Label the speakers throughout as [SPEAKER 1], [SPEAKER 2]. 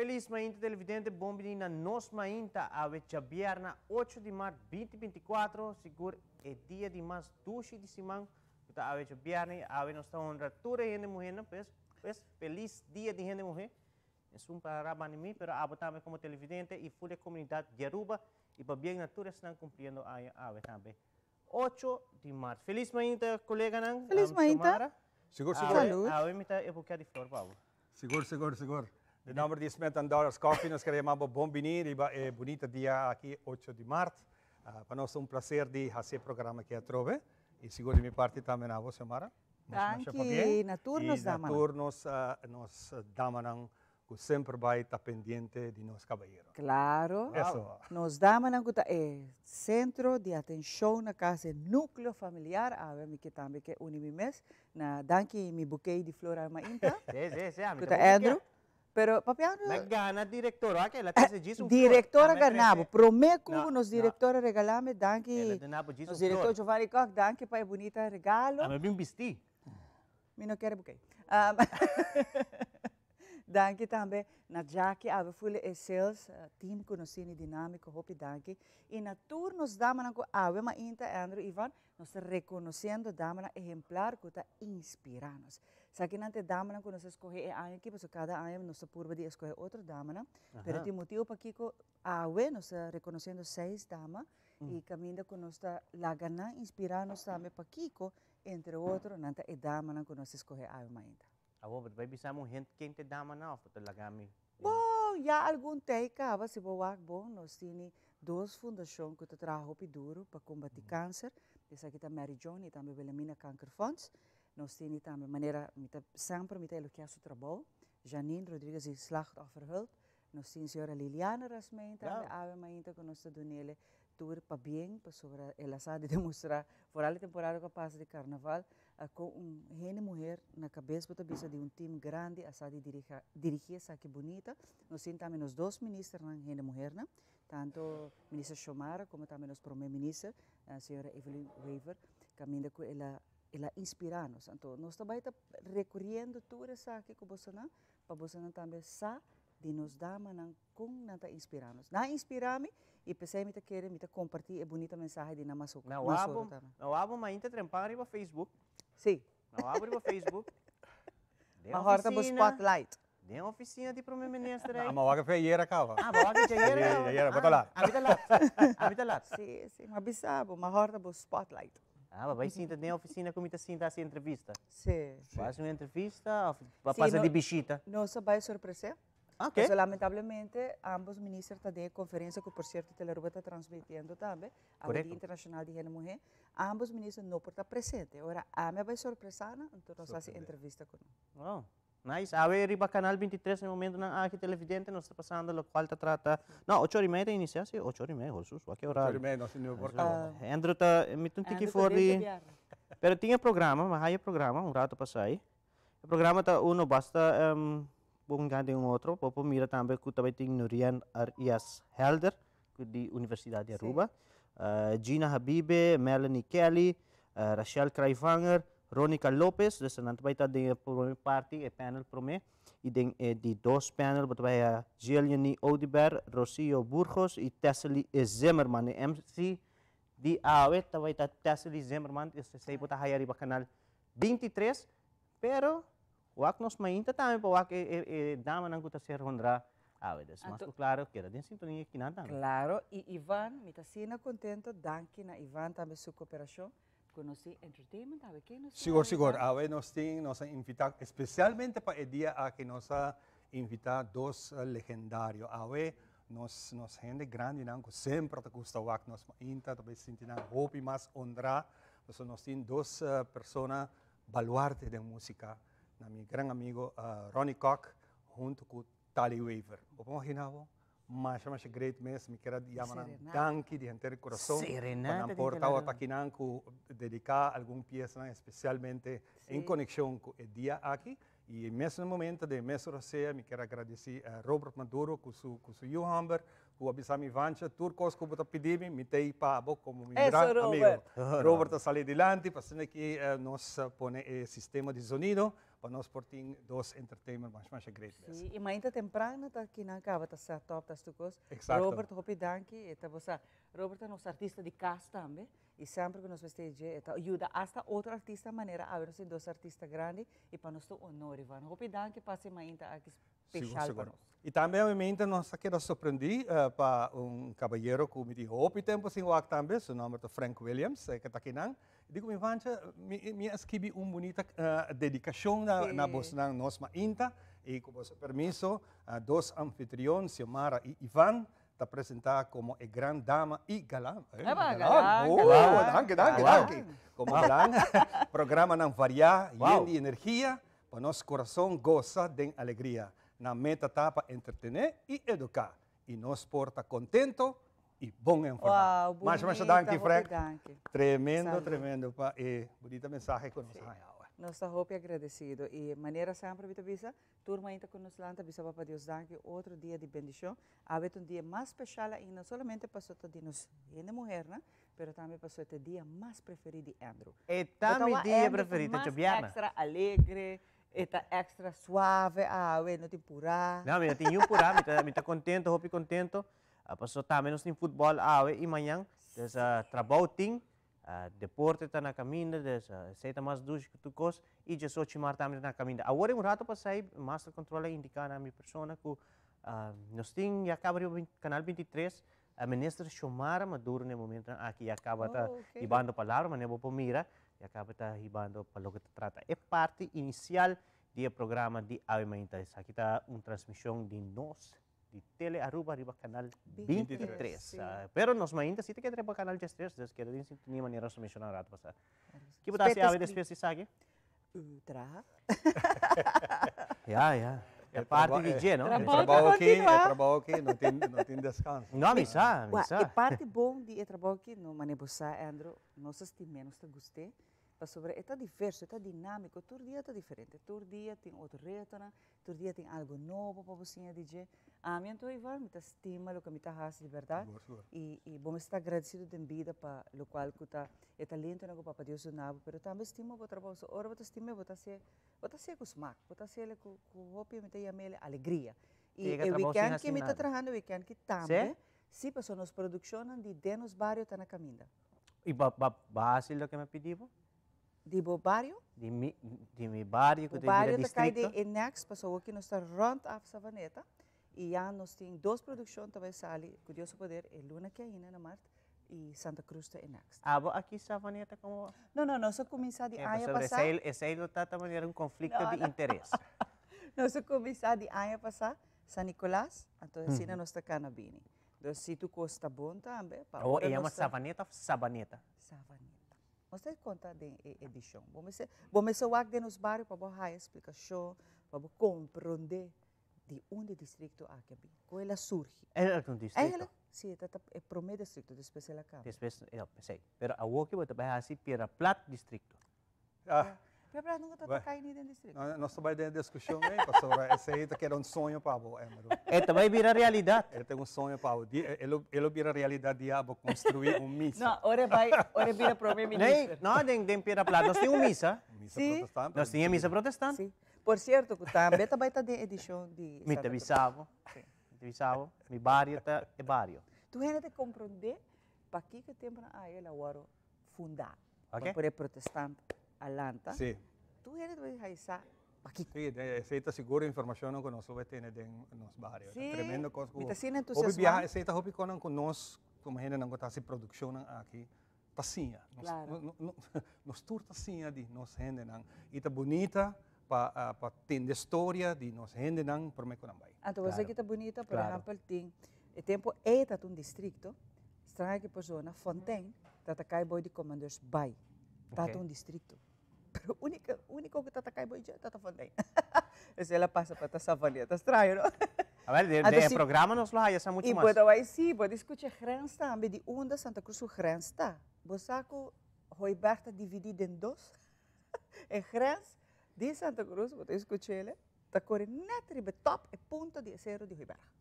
[SPEAKER 1] Feliz Mainta televidente, bom menina, nos Mainta, a vierna 8 de março 2024, seguro é dia de mais 2 de semana, então a vierna, a nós estamos honrando toda a gente mulher, pues, feliz dia de gente mulher, é um para mim, pero a também como televidente e full comunidade de Aruba, e para bem natural estão cumprindo a também. 8 de março. Feliz Mainta, colega Nang.
[SPEAKER 2] Feliz Mainta.
[SPEAKER 3] Seguro.
[SPEAKER 2] Salud.
[SPEAKER 1] A me está evocando de flor, Paulo.
[SPEAKER 3] Seguro. De número de $10 coffee, nós queremos bom venir e bonito dia aqui, 8 de março. Para nós é um prazer de fazer o programa aqui a Trove. E seguro de minha parte também a você, Mara.
[SPEAKER 2] Danke, na turnos
[SPEAKER 3] dama. Na turnos, nós damos que sempre vai estar pendente de nós caballeros.
[SPEAKER 2] Claro.
[SPEAKER 3] Eso.
[SPEAKER 2] Nos damos centro de atenção na casa núcleo familiar. A ver, que também que unimimes. Na danke mi buquê de flor a Mainta.
[SPEAKER 1] Sim.
[SPEAKER 2] Kuta Andrew. Pero papiano.
[SPEAKER 1] Gana diretor, ok? Ela tem disso.
[SPEAKER 2] Diretora ganavo. Prometo nos diretora regalame. Danke.
[SPEAKER 1] Nos
[SPEAKER 2] diretor Giovanni Koch. Danke para bonita regalo.
[SPEAKER 1] Ah, mas bem vesti.
[SPEAKER 2] Mi não quero buquê. Danke também na Jackie, a fully sales team conhecido dinâmico, hopi danke. E na tour nos damos a uma Inta Andrew Ivan, nós reconhecendo damos exemplar que está inspirando-nos. Sabe que damos que nós escolhe ano que porque cada ano nós purba de escolher outro dama, pero tem motivo para que a nós reconhecendo 6 damas e caminho que nós está lagana inspirando-nos também para Kiko, entre outros, nanta e dama que nós escolhe a uma Inta.
[SPEAKER 1] Vai bisa mo gente quem te dama na off talaga mi.
[SPEAKER 2] Bom, já algum tempo acaba se boa bom, nós temos 2 fundações que trabalham duro para combater câncer. Essa aqui é Mary John e também Belamina Cancer Funds. Nós temos também maneira sempre met eloquia seu trabalho. Janine Rodrigues e Slachtofferhulp. Nós temos a senhora Liliana Rasmein também a mainta que nós donele tour para bem, para sobre ela sabe demonstrar fora a temporada que passa de carnaval. Com uma mulher na cabeça de um time grande, a sabe dirigir essa que bonita. Nós temos também os 2 ministros na uma mulher, tanto o ministro Shomara como também os primeiro-ministro, a senhora Evelyn Weaver, caminho que ela inspira-nos. Então, nós também estamos recorrendo tudo isso aqui que você não, para você também saber de nos dar com nanta inspirarnos. Na inspirame e pensei que querer compartilhar a bonita mensagem de namaso.
[SPEAKER 1] Na abo mainta trempar riba Facebook.
[SPEAKER 2] Sim.
[SPEAKER 1] Na abo riba Facebook.
[SPEAKER 2] Ma horta bo spotlight.
[SPEAKER 1] De oficina de primeiro-ministro aí.
[SPEAKER 3] A mawaga foi iera cava.
[SPEAKER 1] Bawaga
[SPEAKER 3] iera, bota lá.
[SPEAKER 1] Habita lá.
[SPEAKER 2] Sim, ma bisabo, ma horta bo spotlight.
[SPEAKER 1] Vai sinta de oficina como está sinta essa entrevista.
[SPEAKER 2] Sim.
[SPEAKER 1] Faz uma entrevista, vai passar de bichita.
[SPEAKER 2] Não só vai surpreender.
[SPEAKER 1] Okay.
[SPEAKER 2] Então, lamentavelmente, ambos ministros estão em conferência que, por certo, a Teleruba está transmitindo também, a Dia Internacional de Mulher. Ambos ministros não podem estar presentes. Agora, a minha vai surpresar, então nós fazemos entrevista com ele.
[SPEAKER 1] Oh, nice. A ver, riba Canal 23, no momento na aqui televidente, nós está passando o qual está trata. Não, 8h30 inicia, sim, 8h30, Jesus, a que horário?
[SPEAKER 3] 8h30, nós temos por cá.
[SPEAKER 1] Andrew está, me tunti que for de... Pero tinha programa, mas programa, rato passai. O programa está basta... Bom de outro, popo mira também que também tem Nurian Arias Helder, de Universidade de Aruba, Gina Habibe, Melanie Kelly, Rachel Kraivanger, Ronica Lopez, dessa não vai estar de parte, panel para mim, e de 2 panel, vai Gillian Odiber, Rocio Burgos e Tessely Zimmerman, MC de AWE, vai estar Tessely Zimmerman, esse sei botar aí arriba canal 23, pero wak nos mainta também para wak dama nang kuta ser hondra awedes. Mas claro que era din sintonia kinanta.
[SPEAKER 2] Claro, e Ivan, me está sendo contento, danke na Ivan também sua cooperação. Conheci entertainment, a ver quem nos
[SPEAKER 3] Seguro. A nós temos invitado especialmente para o dia a que nos invitado 2 legendários. A ver, nos gente grande não sempre te custa wak nos mainta, talvez sentir hope mais hondra. Nós temos 2 pessoas baluarte da música. Meu grande amigo Ronnie Koch, junto com Tali Weaver. Vamos imaginar, mas great mes, me quero chamar danke de inteiro coração. Para portar o taquinan que dedicar alguma peça especialmente em conexão com o dia aqui. E nesse momento de mês Roseia, me quero agradecer a Robert Maduro com seu Johamber, que avisou-me vancha, turcos que eu pedi, me tei para como meu grande amigo. Robert está saindo adiante, passando aqui nós põe o sistema de sonido, para nós porting dos entertainment mas great.
[SPEAKER 2] Sim, e ainda temprano tá aqui na cava tá set top das tucos.
[SPEAKER 3] Exato.
[SPEAKER 2] Robert hopi danki, eta você Robert é nosso artista de casa também. E sempre que nós stage, eta ajuda hasta outro artista maneira a ver se dois artistas grandes e para nós to honor Ivan. Hopi danki passe ainda aqui especial para nós.
[SPEAKER 3] E também a mente nós aqui nos surpreendi para caballero que me dijo hopi tempo sem wak também, seu nome é Frank Williams, que está aqui não. Digo me vancha, me escrevi bonita dedicação na bosnan nos mainta e com o permiso dos anfitriões, Xiomara e Ivan, te apresentar como a grande dama e galã. Danke. Como galã, programa não variar, de energia, para nosso coração goza de alegria. Na meta tapa entretener e educar. E nós porta contento e bom informar.
[SPEAKER 2] Wow,
[SPEAKER 3] mas danke, Frank. Tremendo. Pa, e bonita mensagem que nós
[SPEAKER 2] nós estamos agradecidos. E maneira sempre, Visa, turma ainda com nós lá, Visa para Deus, danke. Outro dia de bendição. Há um dia mais especial ainda, não somente para o de nós, ainda mulher, né? Mas também para o dia mais preferido de Andrew.
[SPEAKER 1] E também dia preferido de Biana.
[SPEAKER 2] Extra alegre. Eta extra suave, não tem pura.
[SPEAKER 1] Não, eu tenho pura, me tá contento, hope contento. Passou também nós tem futebol, e amanhã, dessa trabalho tem, deporte tá na caminho, dessa seita mais dos que tu cos, e já sou chamar também na caminho. Agora rato para sair, master controller indicar a minha persona que nós tem acaba o canal 23, a ministra Xiomara Maduro no momento aqui acaba tá ibando palavra, mas não vou mira. E acaba tá ribando para o que trata. É parte inicial do programa de Avimainta. Aqui está uma transmissão de nós, de Tele Aruba, riba canal 23. Pero nós ainda se tem que ter para canal 23, desde que a gente tinha maneira de mencionar a passar. Que você acha a depois de sabe?
[SPEAKER 2] Ultra.
[SPEAKER 1] É parte de dia, não?
[SPEAKER 3] Trabalho aqui, não tem descanso.
[SPEAKER 1] Não, missa.
[SPEAKER 2] É parte bom de trabalho aqui, não manebosa, Andrew. Nós menos te gostei. Sobre é diverso, é dinâmico, todo dia é diferente, todo dia tem outro reto, todo dia tem algo novo para você dizer. A mim então Ivan, me estima o que me faz de verdade e bom estar agradecido de vida para o qual que tá é talento na para Deus nabo, pero também estima o trabalho, ora você estima você com smack, você com hope me tem alegria. E o weekend que me está trabalhando, o weekend que também, se passou nos produções de denos barrio tá na caminho.
[SPEAKER 1] E base do que me pediu?
[SPEAKER 2] De barrio?
[SPEAKER 1] De mi barrio, que
[SPEAKER 2] tem o distrito. De next, passou aqui nós está rond af Savaneta e já nós temos duas produções também sali, com Deus poder, é Luna que ainda na Marte e Santa Cruz é next.
[SPEAKER 1] Aqui Savaneta como?
[SPEAKER 2] Não, nós começar de ano passado.
[SPEAKER 1] Esse aí está também um conflito de interesse.
[SPEAKER 2] Nós começar de ano passado, San Nicolás, então assim nós está canabini. Então se tu custa bom também.
[SPEAKER 1] Ou é uma Savaneta ou Sabaneta?
[SPEAKER 2] Savaneta. Você conta de edição. Vamos ver de nos bairros para dar explicação, para compreender de onde o distrito aqui. Como ela surge.
[SPEAKER 1] É um distrito?
[SPEAKER 2] Sim, é o primeiro distrito, depois ela acaba.
[SPEAKER 1] Depois, sei. Pero a Woki vai trabalhar assim para Plat distrito.
[SPEAKER 2] Pero nunca está caindo no distrito.
[SPEAKER 3] Nós estamos em discussão, pastor. Esse aí que era sonho para o Emerald.
[SPEAKER 1] Também vira realidade.
[SPEAKER 3] Ele tem sonho para o ele vira realidade de construir missa.
[SPEAKER 2] Não, ora vira primeiro-ministro.
[SPEAKER 1] Não, tem para Plat. Nós temos missa.
[SPEAKER 3] Missa protestante.
[SPEAKER 1] Nós temos missa protestante.
[SPEAKER 2] Sim. Por certo, também está de edição de
[SPEAKER 1] Me avisava. Mi barrio é barrio.
[SPEAKER 2] Tu ainda te compreender para que tempo ela agora fundar.
[SPEAKER 1] Okay.
[SPEAKER 2] Para protestante. Alanta.
[SPEAKER 3] Sim.
[SPEAKER 2] Tu eres de Haisa. Aqui.
[SPEAKER 3] Sim, aceita seguro informação que nós vai ter nos bairros.
[SPEAKER 2] Sim.
[SPEAKER 3] Tremendo coisa.
[SPEAKER 2] Me está sendo entusiasmado.
[SPEAKER 3] Hoje viaja, aceita hoje conosco, como a gente não está se produção aqui. Tacinha.
[SPEAKER 2] Claro.
[SPEAKER 3] Nos tour tacinha de nós gente não. E tá bonita para ter história de nós gente não por me conambai.
[SPEAKER 2] Então você que tá bonita, por exemplo, tem o tempo é tá um distrito. Estranha que por zona Fontaine, tá cai boy de Commanders Bay. Tá um distrito. Pero único que está acá boy já está Fontaine. Essa ela passa para Savaneta, estranho, não?
[SPEAKER 1] A ver, de programa nos lo hay essa muito mais.
[SPEAKER 2] E pode aí sim, pode escutar grãos também de onda Santa Cruz o grãos tá. Você com Roiberta dividido em dois. E grãos de Santa Cruz, pode escutar ele, tá correndo net top e ponta de zero de Roiberta.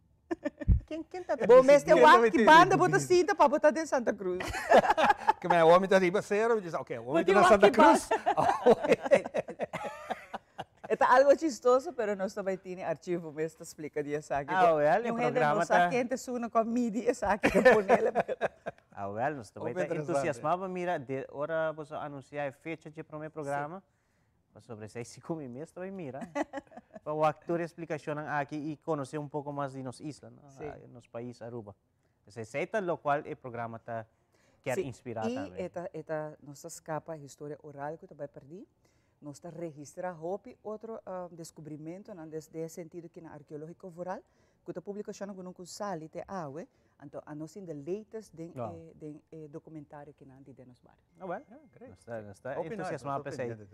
[SPEAKER 1] Quem está
[SPEAKER 2] bom, mas tem uma que banda bota cinta para botar de Santa Cruz.
[SPEAKER 3] Que o homem está riba zero e diz, ok, o homem está na Santa Cruz.
[SPEAKER 2] Está algo chistoso, pero no está tiene archivo, me está explica dia sa aqui.
[SPEAKER 1] Well,
[SPEAKER 2] Yung
[SPEAKER 1] el
[SPEAKER 2] gente
[SPEAKER 1] programa
[SPEAKER 2] no sa
[SPEAKER 1] ta...
[SPEAKER 2] gente suno com media sa aqui ponele.
[SPEAKER 1] Well, nós também
[SPEAKER 3] Opa,
[SPEAKER 1] está
[SPEAKER 3] interessante.
[SPEAKER 1] entusiasmado, mira, de hora você anunciar a fecha de primeiro programa, mas sobre 6-5 meses também mira. Para o actor explicação aqui e conhecer um pouco mais de nos islas,
[SPEAKER 2] Sim.
[SPEAKER 1] nos países Aruba. Esse é o qual o programa está quer inspirar
[SPEAKER 2] E
[SPEAKER 1] também.
[SPEAKER 2] esta nossa escapa história oral que tu vai perder. Nós está registra hopi outro descobrimento nesse sentido que na arqueológico rural que a publicação que não sali te awe então a nós in the latest documentário que não de nos bar.
[SPEAKER 1] Well,
[SPEAKER 3] great.
[SPEAKER 1] nós está entusiasmado para isso.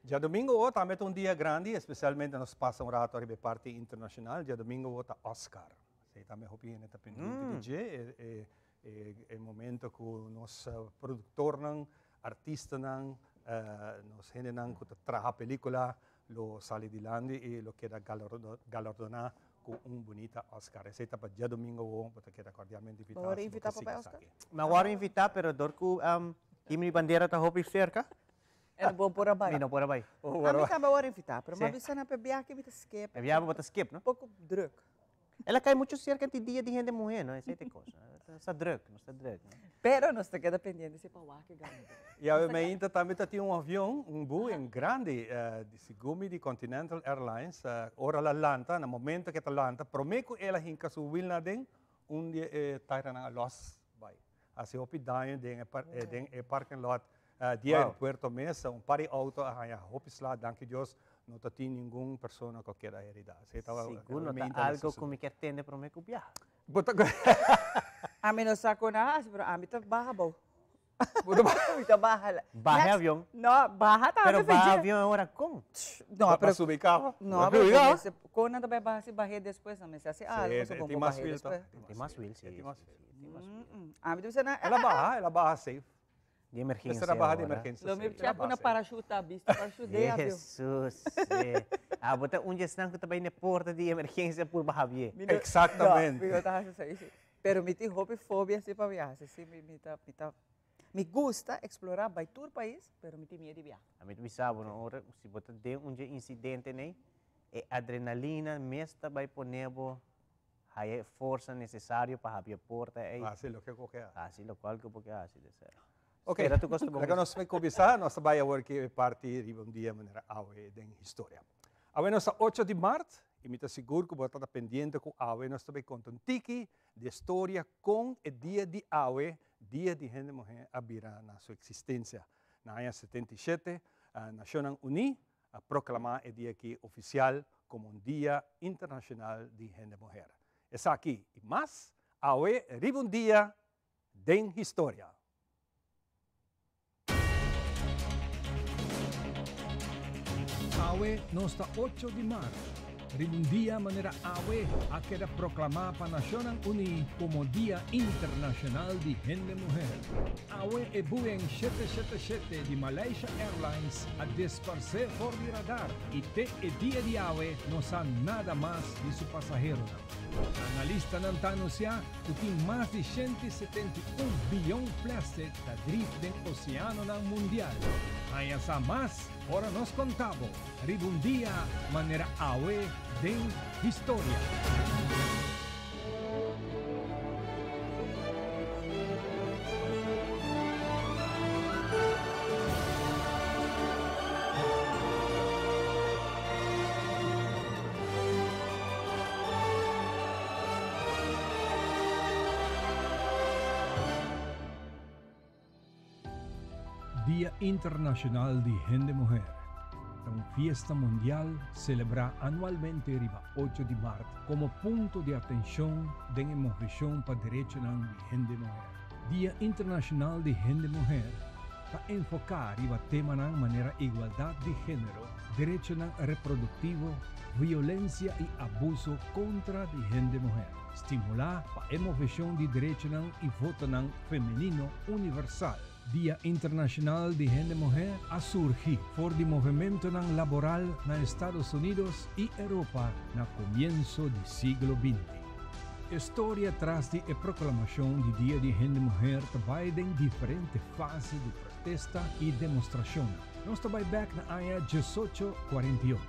[SPEAKER 3] Dia domingo também é dia grande, especialmente nós passa rato a parte internacional. Dia domingo tá Oscar. Sei também hopi neta pendente de é momento que nós produtor nang artista nang nos gente nang que traja película lo sale di landi e lo queda galardona con un bonita Oscar. Essa etapa dia domingo porque queda cordialmente invitado.
[SPEAKER 2] Vamos invitar para Oscar?
[SPEAKER 1] Mas agora invitar, pero dorku Kimi bandeira tá hopi cerca.
[SPEAKER 2] É bom por abaixo.
[SPEAKER 1] Não por aí.
[SPEAKER 2] A mim também vou invitar, mas
[SPEAKER 1] Sim.
[SPEAKER 2] uma vez na PBA que me skip.
[SPEAKER 1] É viável botar skip, não?
[SPEAKER 2] Pouco druk.
[SPEAKER 1] Ela cai muito cerca de dia de gente morrer, não? Essa é a coisa. Está druk, não está druk.
[SPEAKER 2] Pero nós está queda pendente se para o que ganha.
[SPEAKER 3] E a mim também tinha um avião, um Boeing grande, de Sigumi de Continental Airlines, ora Atlanta, no momento que Atlanta, prometo ela hinka subir na den, dia taira na Los Bay. Assim hopi daio den parking lot, dia aeroporto mesa, par de auto, hopi slá, danke Deus, não tem nenhuma pessoa que queira herdar.
[SPEAKER 1] Seguro, tá algo como que atende para o meu viajar.
[SPEAKER 2] A mim não saco nada, mas a mim tá barra bom. Muito barra.
[SPEAKER 1] Barra avião.
[SPEAKER 2] Não, barra tá.
[SPEAKER 1] Pero barra avião é hora com?
[SPEAKER 2] Não,
[SPEAKER 3] para subir carro?
[SPEAKER 2] Não, mas quando nada vai barra se barrer depois, não, mas assim, não
[SPEAKER 3] tem mais will,
[SPEAKER 1] tem mais will, sim.
[SPEAKER 2] A mim deve na.
[SPEAKER 3] Ela barra safe.
[SPEAKER 1] De emergência.
[SPEAKER 3] Essa era barra de emergência.
[SPEAKER 2] Lo me tinha na parachuta, visto parachuta avião.
[SPEAKER 1] Jesus. Bota dia senang que também na porta de emergência por barra avião.
[SPEAKER 3] Exatamente.
[SPEAKER 2] Pero me tem hope fobia se para viajar, se me gusta explorar by todo país, pero me tem medo de viajar.
[SPEAKER 1] A mim sabe, na hora se bota de incidente né, é adrenalina mesmo vai ponebo a força necessária para abrir a porta.
[SPEAKER 3] Assim lo que qualquer.
[SPEAKER 1] Assim lo qual que porque assim de ser.
[SPEAKER 3] Ok, agora nós vamos começar, nós vamos a parte de dia maneira awe den história. Awe nós 8 de março, e me está seguro que você está pendente com awe, nós também contamos tiki de história com o dia de awe, dia de gente morrer abira na sua existência. Na ano 77, a Nações Unidas proclamou o dia aqui oficial como dia internacional de gente morrer. É aqui, e mais, awe, um dia den história.
[SPEAKER 4] Awe nosta 8 de março. Un día manera AWE ha quedado proclamada para Naciones Unidas como Día Internacional de Gente Mujer. AWE e Boeing 777 de Malaysia Airlines a disparcer por el radar y el día de AWE no sabe nada más de su pasajero. Analista não está anunciando que tem mais de 171 bilhões de plástico da drift do oceano mundial. Aí essa mais, ora nós contamos. Um dia, maneira AWE de história. Día Internacional de Gente Mujer. Una fiesta mundial celebra anualmente el 8 de marzo como punto de atención de la movilización para derechos de gente mujer. Día Internacional de Gente Mujer está enfocado en el tema de manera igualdad de género, derechos reproductivos, violencia y abuso contra la gente mujer. Estimular la movilización de derechos y voto femenino universal. Día Internacional de Gente Mujer ha surgido por el movimiento laboral en Estados Unidos y Europa en comienzo del siglo XX. História traz de a proclamação de Dia de Gente Mulher trabalha em diferentes fases de protesta e demonstração. Nós trabalhamos back na área 1848.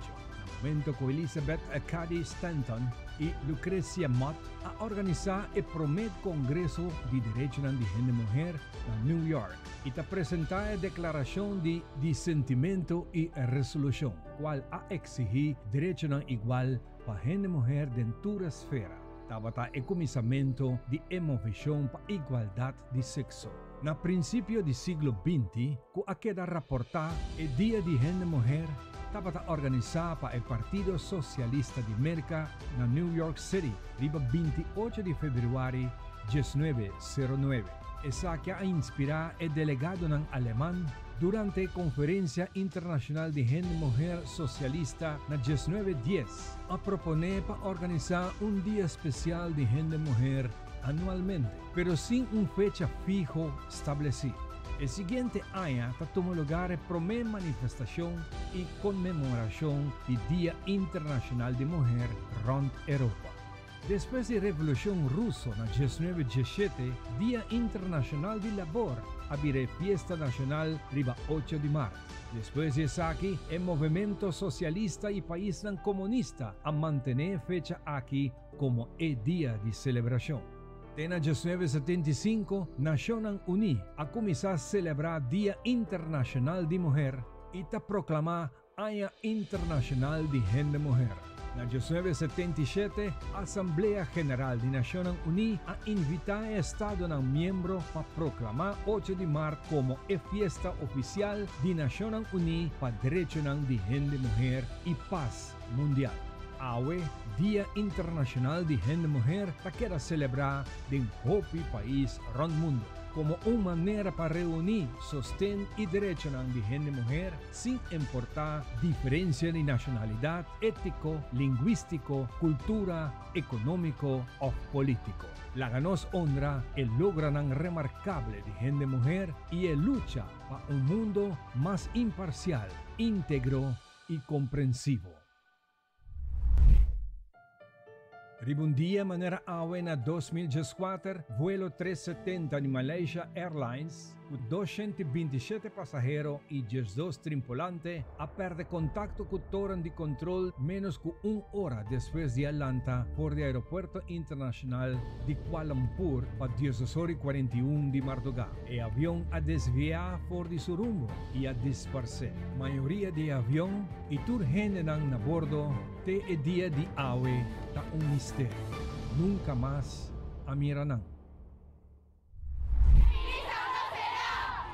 [SPEAKER 4] No momento que Elizabeth Cady Stanton e Lucrecia Mott a organizar o primeiro Congresso de Direitos de Gente Mulher na New York e a apresentar a Declaração de Dissentimento e Resolução, qual a exigir direitos igual para gente mulher dentro de toda a esfera. Estava o começamento de emoção para a igualdade de sexo. No princípio do século XX, com a queda raportar o Dia de Gente Mulher, estava organizado para o Partido Socialista de América na New York City, dia 28 de fevereiro de 1909. Essa que a inspirar o delegado alemão durante a Conferência Internacional de Gente Mulher Socialista na 1910, a proponer para organizar dia especial de Gente Mulher anualmente, pero sem fecha fijo estabelecida. O seguinte ano tomou lugar a primeira manifestação e comemoração do Dia Internacional de Mulher rond Europa. Depois da Revolução Russa, na 1917, Dia Internacional de Labor, abrirá Fiesta Nacional riba 8 de março. Depois disso aqui, o movimento socialista e país comunista a manter fecha aqui como dia de celebração. Em 1975, Nações Unidas a começar a celebrar Dia Internacional de Mulher e a proclamar Ano Internacional de Gente Mulher. Na 1977, a Assembleia Geral de Nações Unidas a invitar o Estado membro para proclamar 8 de março como a festa oficial de Nações Unidas para Direitos de Gente Mulher e Paz Mundial. Hoy, Dia Internacional de Gente Mulher para querer celebrar em todo país rond mundo, como uma maneira para reunir, sostener e direitos de gente mulher sem importar diferença de nacionalidade, ético, linguístico, cultura, econômico ou político. La ganos honra el logran remarcable de gente mulher e a lucha para mundo mais imparcial, íntegro e compreensivo. Ribundia maneira awe na 2014, vuelo 370 de Malaysia Airlines, com 227 passageiros e 12 tripulantes, a perder contacto com o torre de controle menos que 1 hora depois de Atlanta por o aeroporto internacional de Kuala Lumpur para 18:41 de madrugada. O avião a desviar por de seu rumo e a dispersar. A maioria de avião e tur gente na bordo te o dia de awe ta mistério. Nunca mais a miranang.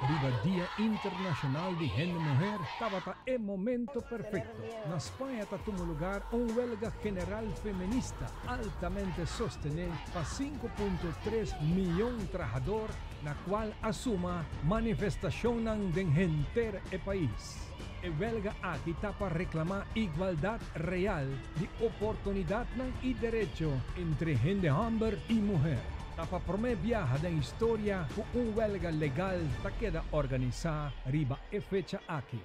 [SPEAKER 4] Riba Dia Internacional de Gente Mulher, estava o momento perfeito. Na Espanha tomou lugar huelga general feminista altamente sostenida para 5,3 milhões de trabalhadores, na qual assuma manifestação de gente e país. A huelga aqui está para reclamar igualdade real de oportunidade e direito entre gente homem e mulher. Para a primeira viagem da história, com huelga legal que queda organizada riba e fecha aqui.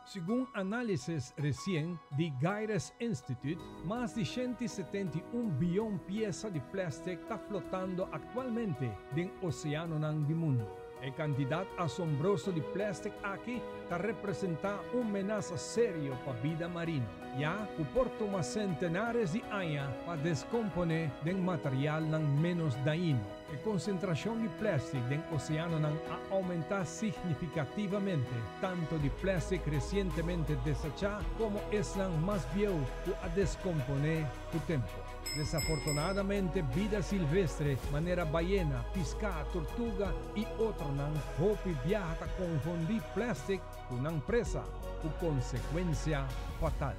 [SPEAKER 4] Segundo análises recentes de Gaides Institute, mais de 171 bilhões de peças de plástico está flotando atualmente no oceano do mundo. A quantidade assombrosa de plástico aqui está representando uma ameaça séria para a vida marinha. Já o porto mais centenares de anos para descomponer de material menos dano. A concentração de plástico no oceano ha aumentado significativamente, tanto de plástico recentemente desechado como esse mais viejo que a descomponer com o tempo. Desafortunadamente, vida silvestre, maneira baiana, piscar, tortuga e outro não hopi viaja a confundir plástico com presa, com consequência fatal.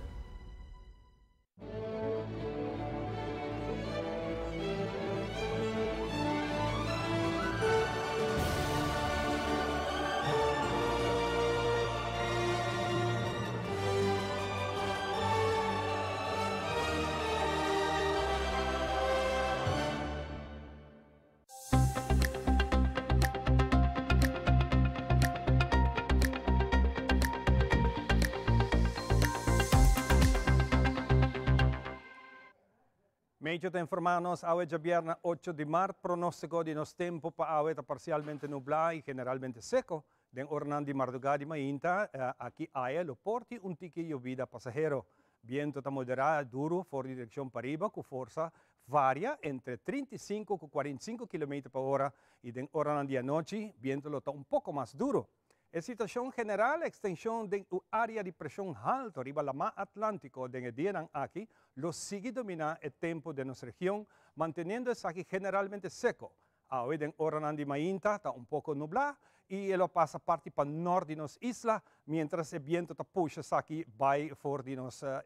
[SPEAKER 3] Medio te informarnos, hoy es viernes 8 de marzo, pronóstico de nos tiempo para hoy está parcialmente nublado y generalmente seco. Den ornan de madrugada de mainta, aquí hay lo porti un tique llovida pasajero. Viento está moderado, duro, por dirección para arriba, con fuerza varia entre 35 y 45 km por hora. Y den ornan de noche, viento lo está un poco más duro. En situación general, extensión de área de presión alta arriba la mar Atlántico de día aquí, lo sigue dominar el tiempo de nuestra región, manteniéndose aquí generalmente seco. Hoy en Oranan de Mainta está un poco nublado y lo pasa parte para el norte de nuestra isla, mientras el viento está puxa aquí by for de nuestra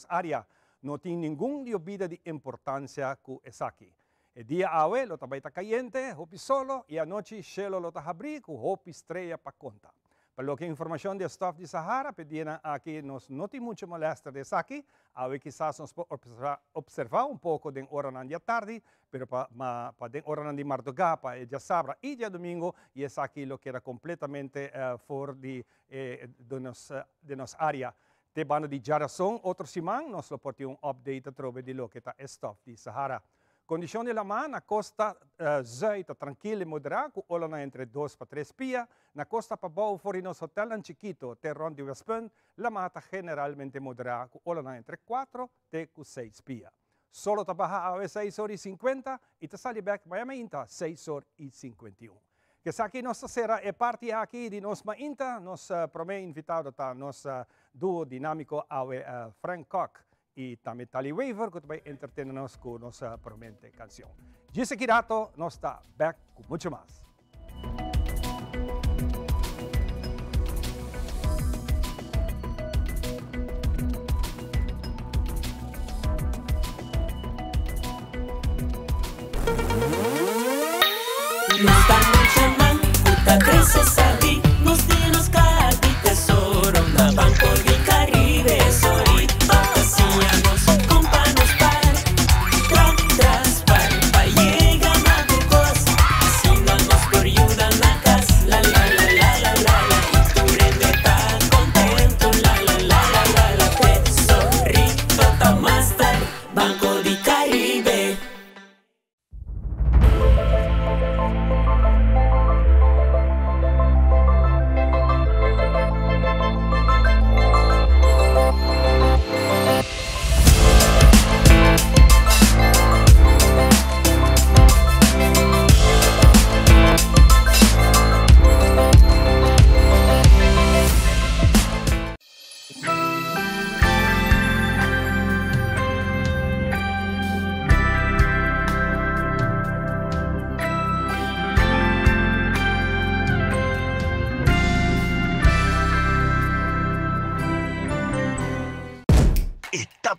[SPEAKER 3] área. No tiene ningún lluvia de importancia que es aquí. El día hoy lo está caliente, hopi solo, y anoche cielo lo está abrigo, hopi estrella para conta. Para lo que información de Staff de Sahara, pedían aquí nos no tiene mucho molestia de aquí, hoy quizás nos observar un poco de hora de tarde, pero para de hora de madrugada, para ya sabra y ya domingo, y es aquí lo que era completamente fuera de nuestra área. De banda de Jarazón, otro simán, nos lo portó un update a través de lo que está Staff de Sahara. Condição de la mar, na costa zuid, tranquila e moderada, com ola entre 2 para 3 pia. Na costa para baixo, fora nos hotel en chiquito, terrón de Westpunt, la mar está generalmente moderada, com ola entre 4 e 6 pia. Solo está baja a 6 horas e 50 e te sale back Miami Inta 6 horas e 51. Que aqui nossa será é parte aqui de nos Mainta, nos promete invitado a nos duo dinâmico a Frank Koch. Y también Tali Waver, que va a entretenernos con nuestra prominente canción. Gise Kirato nos está back con mucho más.
[SPEAKER 5] Nos estamos llamando, puta crece sabi, nos dinos cati tesoro, na Banco del Caribe, solito.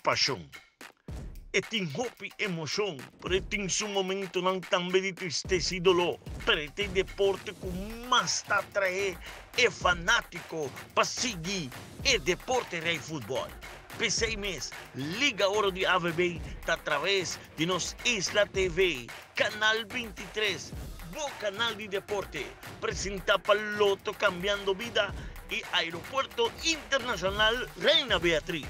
[SPEAKER 6] Paixão. E tem hope emoção, pero tem um momento não também de tristeza e dolor. Pero tem deporte com mais te atrair é fanático para seguir é deporte rei futebol. Pensei mês, liga hora de AVB através de nos Isla TV, canal 23, bom canal de deporte, apresenta para Loto cambiando vida e Aeropuerto Internacional Reina Beatriz.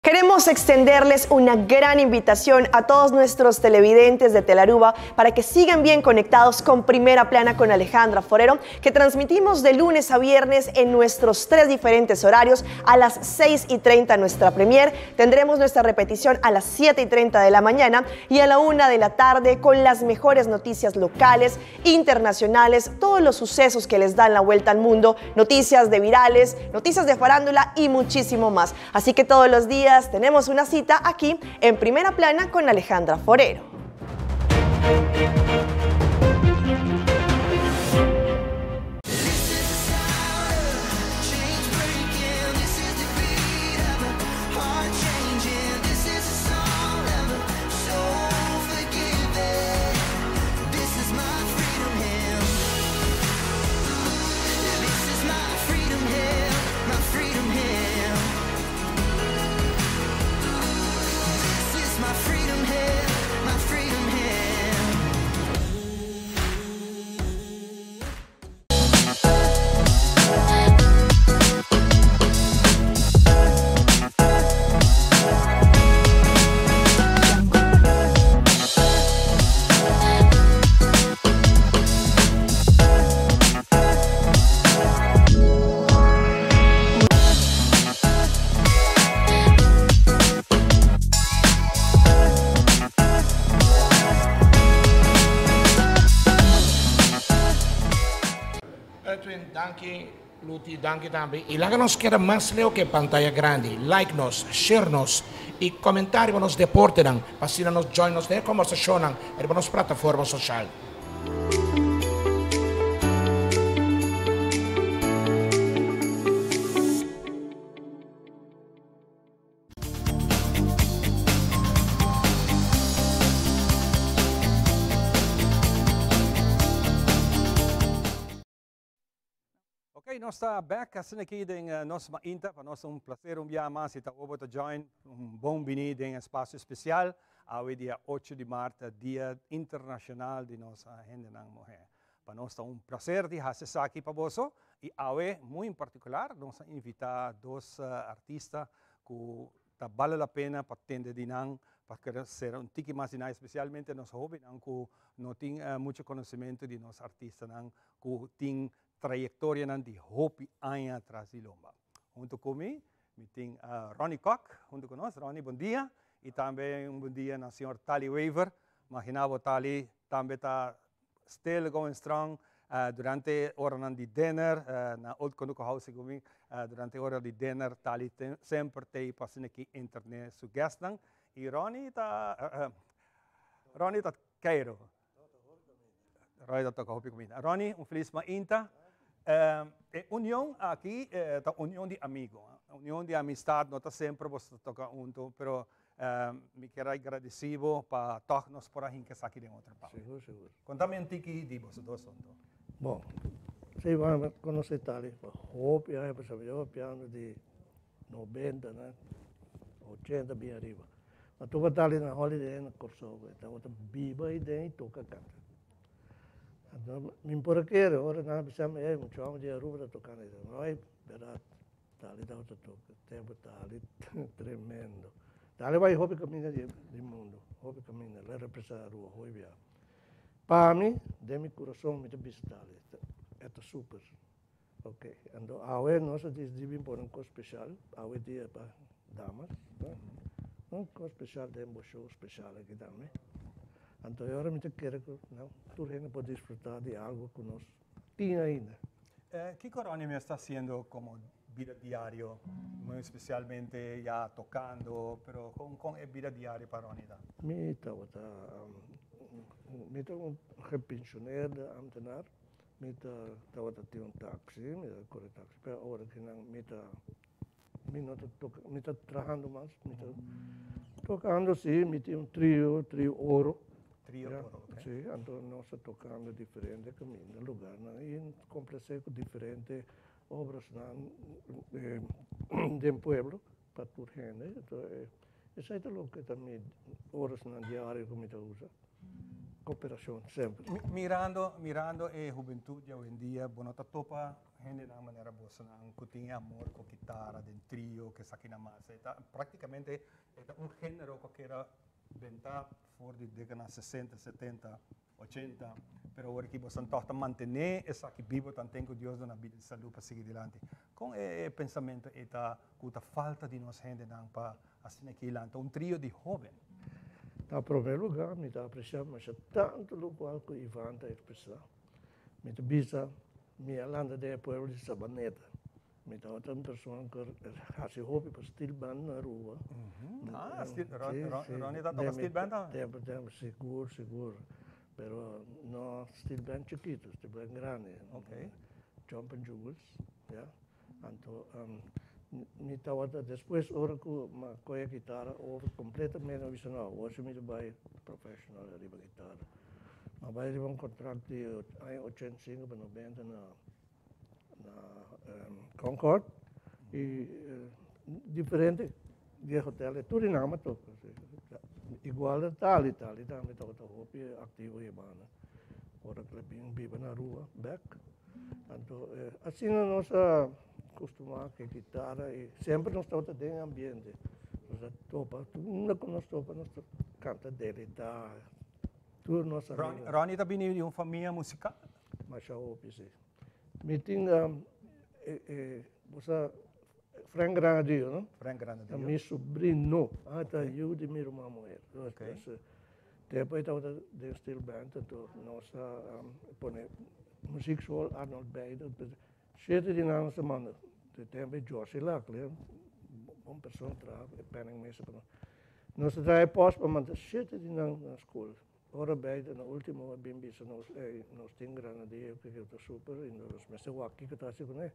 [SPEAKER 7] Queremos extenderles una gran invitación a todos nuestros televidentes de Telaruba para que sigan bien conectados con Primera Plana con Alejandra Forero, que transmitimos de lunes a viernes en nuestros 3 diferentes horarios. A las 6:30 nuestra premier, tendremos nuestra repetición a las 7:30 de la mañana y a la 1 de la tarde con las mejores noticias locales, internacionales, todos los sucesos que les dan la vuelta al mundo, noticias de virales, noticias de farándula y muchísimo más. Así que todos los días tenemos una cita aquí en Primera Plana con Alejandra Forero.
[SPEAKER 8] Danke, Luti, danke também. E lá nos queda mais leo que pantalla grande. Like nos, share nos e comentário nos deportam. Para nos join nos de conversação e nas plataformas sociais.
[SPEAKER 3] Ok, nós estamos back assim aqui em nossa mainta, para nós prazer dia mais estar over join, bom vindo em espaço especial, ao dia 8 de março, Dia Internacional de nossa Agenda da Mulher. Para nós é prazer de estar aqui para você e hoje, muito em particular, nós invitar dois artistas que vale a pena para atender de nós, para ser tiki mais dinâmico, especialmente nos jovens, que não tem muito conhecimento de nossos artistas, que tem trajetória de hopi anos atrás de Lomba. Junto comigo, tem Ronnie Koch, junto com nós. Ronnie, bom dia. E também bom dia ao senhor Tali Weaver. Imaginava Tali também está still going strong durante a hora de dinner, na Old Conuco House comigo, durante a hora de dinner, Tali sempre tem passando aqui internet su gastam. E Ronnie está Cairo. Ronnie está comigo. Ronnie, feliz mainta. União aqui é união de amigos, união de amistade, não está sempre você toca junto, pero me quero agradecer para todos nós por aí que está aqui dentro.
[SPEAKER 9] Seguro, seguro.
[SPEAKER 3] Contame um tiki de vocês dois juntos.
[SPEAKER 9] Bom, se vai conhecer Itália, hope é para saber, eu piano de 90, né, 80 bem arriba. Mas toca Itália na holiday na Kosovo, então outra biba e daí toca canta. Então, me imporqueira, ora não precisamos muito homem de Aruba tocando isso. Não é verdade. Tali da outra toca, tempo tali tremendo. Tali vai hobby caminho de mundo, hobby caminho, ela representa a rua, hoi via. Para mim, demi coração me visitali, é super. Ok, então agora nós decidimos por coisa especial, agora dia para damas, coisa especial, temos show especial aqui também. Então, agora me quero que tu pode desfrutar de algo que nós temos ainda.
[SPEAKER 3] Que Ronnie me está haciendo como vida diaria, muy especialmente ya tocando, pero con vida diaria para Ronnie?
[SPEAKER 9] Me estava repensioneiro, ambtenaar, me estava ter táxi, me corre táxi, pero agora que não me está trabalhando mais, me está tocando sim, me tem trio ouro. Sim, então nós estamos tocando diferentes caminhos, lugar, e complexo com diferentes obras do pueblo para toda a gente. Então, isso é o que também horas na diária que me usa. Cooperação sempre.
[SPEAKER 3] Mirando a juventude hoje em dia, bueno, está topa gente de uma maneira boa, que tem amor com guitarra, de trio, que saque na massa. Praticamente é gênero que era venta fora de década 60, 70, 80, pero agora que você tenta manter essa aqui vivo, tem que Deus dá na vida de saúde para seguir adiante. Com o pensamento que a falta de nós gente para assim aqui lá, então trio de jovem.
[SPEAKER 9] Na primeiro lugar, me está apreciando, mas tanto lugar que Ivan está expressando. Me está bisa, me alanda de pueblo de Sabaneta. Me está outra pessoa que faz hobby para steel band na rua.
[SPEAKER 3] Ronnie está tocando steel band?
[SPEAKER 9] Tempo, seguro. Pero no steel band chiquito, steel band grande.
[SPEAKER 3] Ok.
[SPEAKER 9] Jumping jewels, yeah. Então, me está outra, depois, hora que uma coisa guitarra, ou completamente avisional. Hoje me vai profissional de guitarra. Mas vai ter contrato de 85 para 90 na Concord e diferente de hotel, tudo em Nama toca. Igual a Itali também toca hobby ativo e bana. Ora que vive na rua, back. Então, assim nós costumamos que guitarra e sempre nós estamos em ambiente. Nós topa, tudo que nós topa, nós canta dele, tá. Tudo nossa.
[SPEAKER 3] Ronnie está vindo de uma família musical?
[SPEAKER 9] Mas já hobby sim. Meeting você Frank Granadio, não?
[SPEAKER 3] Frank Granadio.
[SPEAKER 9] Meu sobrinho, até eu de minha irmã mulher. Depois estava de steel band, então nós põe música soul Arnold Bader, 7 di nana semana. De tempo Josie lá, claro. Bom pessoa trabalha, penning mesa para. Nós trabalha pós para manter 7 di nana na escola. Ora bem, na última bimbi se nós tem granadeiro que eu tô super e nós mesa aqui que tá assim, né?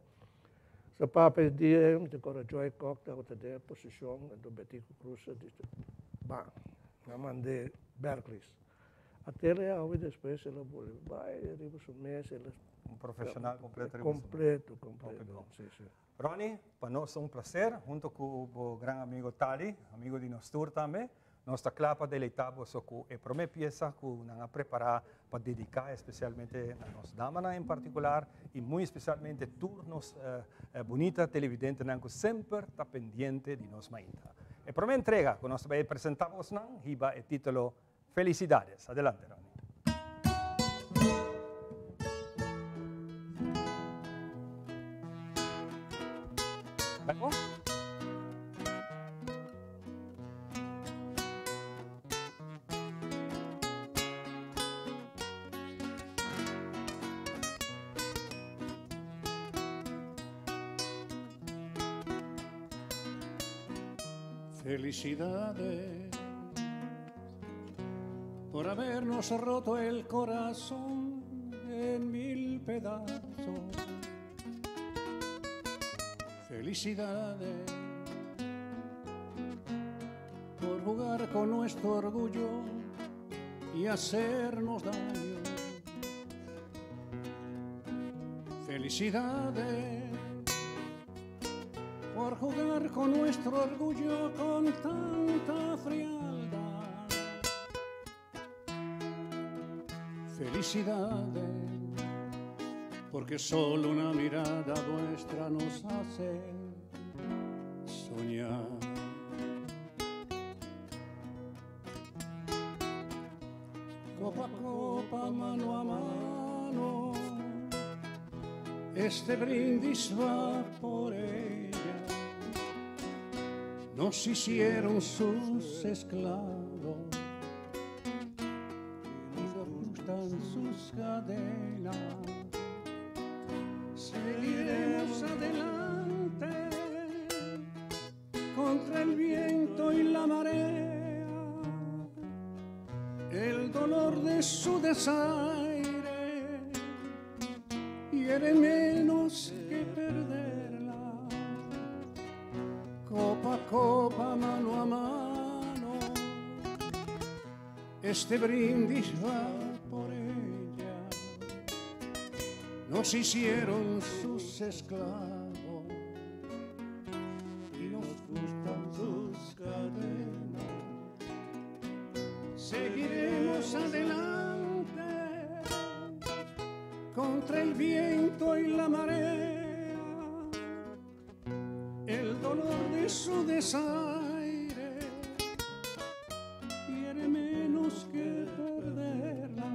[SPEAKER 9] Sa papa dia te cora joy cock da outra de posição do Betico Cruz de ba. Na mande Berkeley. Até lá depois ela vai arriba su mês ela
[SPEAKER 3] profissional completo.
[SPEAKER 9] Completo. Sim.
[SPEAKER 3] Ronnie, para nós é um prazer, junto com o grande amigo Tali, amigo de nós tour também. Nós estamos claro deleitado com a primeira peça que nós preparar para dedicar especialmente a nossa dama em particular e muito especialmente turnos bonita televidente que sempre está pendiente de nós mainta. A primeira entrega que nós vamos apresentar iba el título Felicidades. Adelante, Ronnie. ¿Vengo?
[SPEAKER 10] Felicidades por habernos roto el corazón en 1000 pedazos. Felicidades por jugar con nuestro orgullo y hacernos daño. Felicidades por jugar con nuestro orgullo con tanta frialdad. Felicidades, porque solo una mirada vuestra nos hace soñar. Copa a copa, mano a mano, este brindis va por ella. Nos hicieron sus esclavos y nos ajustan sus cadenas. Seguiremos adelante contra el viento y la marea. El dolor de su desaire hiere menos que perderla. Copa a copa, mano a mano, este brindis va por ella. Nos hicieron sus esclavos y nos gustan sus cadenas. Seguiremos adelante contra el viento y la marea. El dolor de su desaire hiere menos que perderla.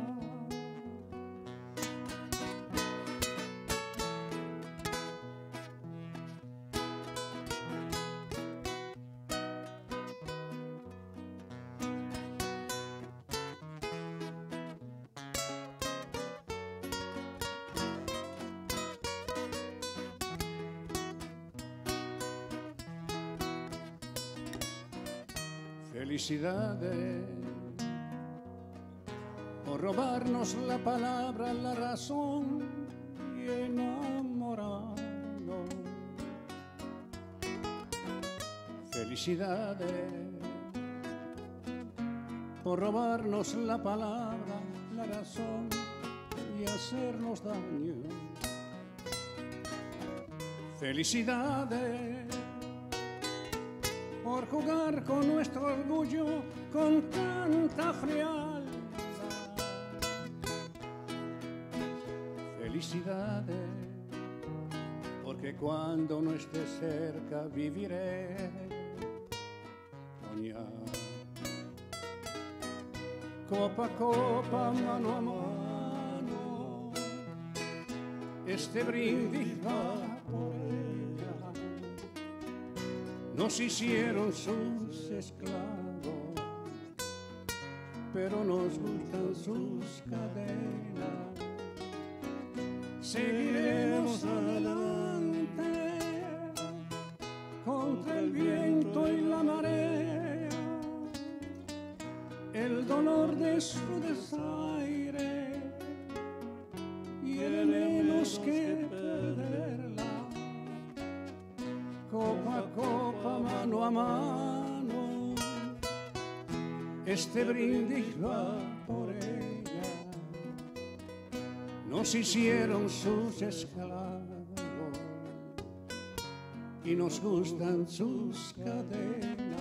[SPEAKER 10] Felicidades por robarnos la palabra, la razón y enamorarnos. Felicidades por robarnos la palabra, la razón y hacernos daño. Felicidades por jugar con nuestro orgullo con tanta frialdad. Felicidades, porque cuando no esté cerca viviré soñar. Copa a copa, mano a mano, este brindis va por ella. Nos hicieron sus esclavos, pero nos gustan sus cadenas. seguiremos adelante contra el viento y la marea, el dolor de su desaire y el menos que perderla, copa a copa, mano a mano, este brindis va por ella. Nos hicieron sus esclavos y nos gustan sus cadenas.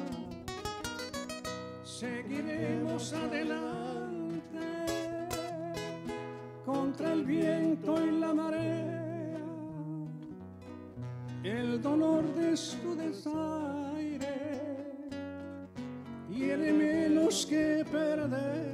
[SPEAKER 10] Seguiremos adelante contra el viento y la marea, el dolor de su desaire y el menos que perderla.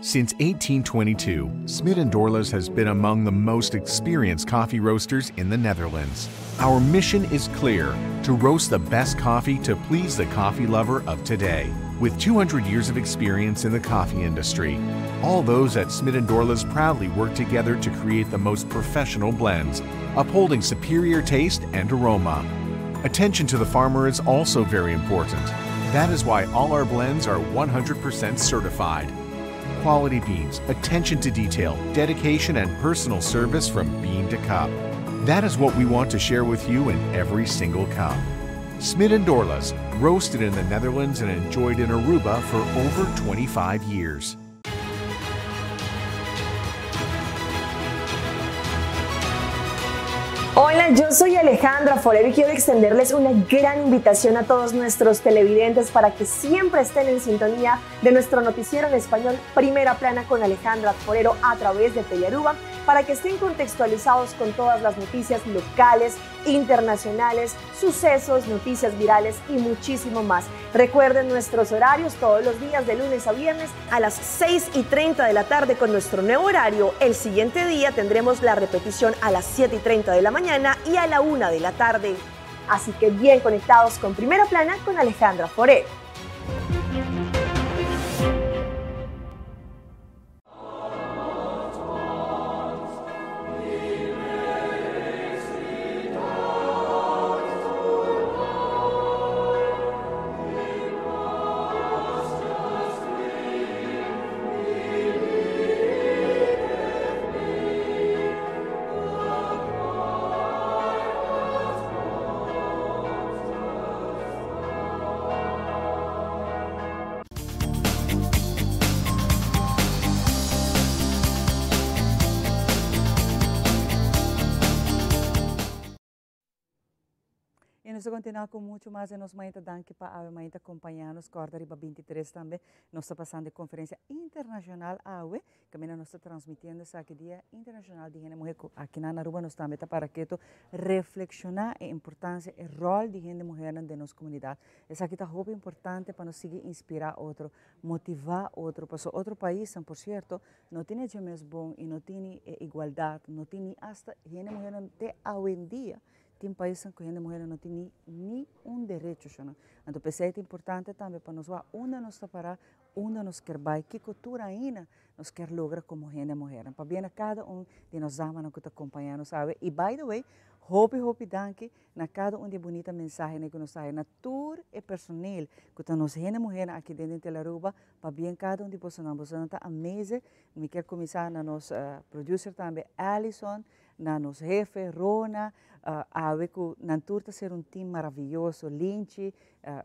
[SPEAKER 11] Since 1822, Smit & Dorlas has been among the most experienced coffee roasters in the Netherlands. Our mission is clear: to roast the best coffee to please the coffee lover of today. With 200 years of experience in the coffee industry, all those at Smit & Dorlas proudly work together to create the most professional blends, upholding superior taste and aroma. Attention to the farmer is also very important. That is why all our blends are 100% certified. Quality beans, attention to detail, dedication, and personal service from bean to cup. That is what we want to share with you in every single cup. Smit & Dorlas, roasted in the Netherlands and enjoyed in Aruba for over 25 years.
[SPEAKER 7] Hola, yo soy Alejandra Forero y quiero extenderles una gran invitación a todos nuestros televidentes para que siempre estén en sintonía de nuestro noticiero en español Primera Plana con Alejandra Forero a través de Telearuba, para que estén contextualizados con todas las noticias locales, internacionales, sucesos, noticias virales y muchísimo más. Recuerden nuestros horarios todos los días de lunes a viernes a las 6:30 de la tarde con nuestro nuevo horario. El siguiente día tendremos la repetición a las 7:30 de la mañana y a la 1 de la tarde. Así que bien conectados con Primera Plana con Alejandra Forero.
[SPEAKER 2] E nós vamos continuar com muito mais. E nós vamos danke para a mãe acompanhar-nos. Corda riba 23 também. Nós estamos passando de conferência internacional AUE. Que nós estamos transmitindo esse dia internacional de mulher aqui na Aruba. Nós também para que reflexionar a importância e rol de mulher na nossa comunidade. Essa aqui é muito importante para nós seguir inspirar outro, motivar outro. Porque outro país, por certo, não tem mais bom e não tem igualdade, não tem hasta mulher até hoje em dia. Tem países em que a mulher não tem nenhum direito. Então, é importante também para nós, onde nós estamos para, onde nós queremos, que cultura ainda nós queremos lograr como mulher. Para bem a cada de nós amamos que está acompanhando, sabe? E, by the way, hope, danke, na cada de bonita mensagem que nós temos na tour e personal, que está nos mulher aqui dentro de Telearuba, para bem cada de vocês não está amazing. Me quero começar na nossa producer também, Alison, na nossa jefe, Rona, que na tour está ser time maravilhoso, Lynch,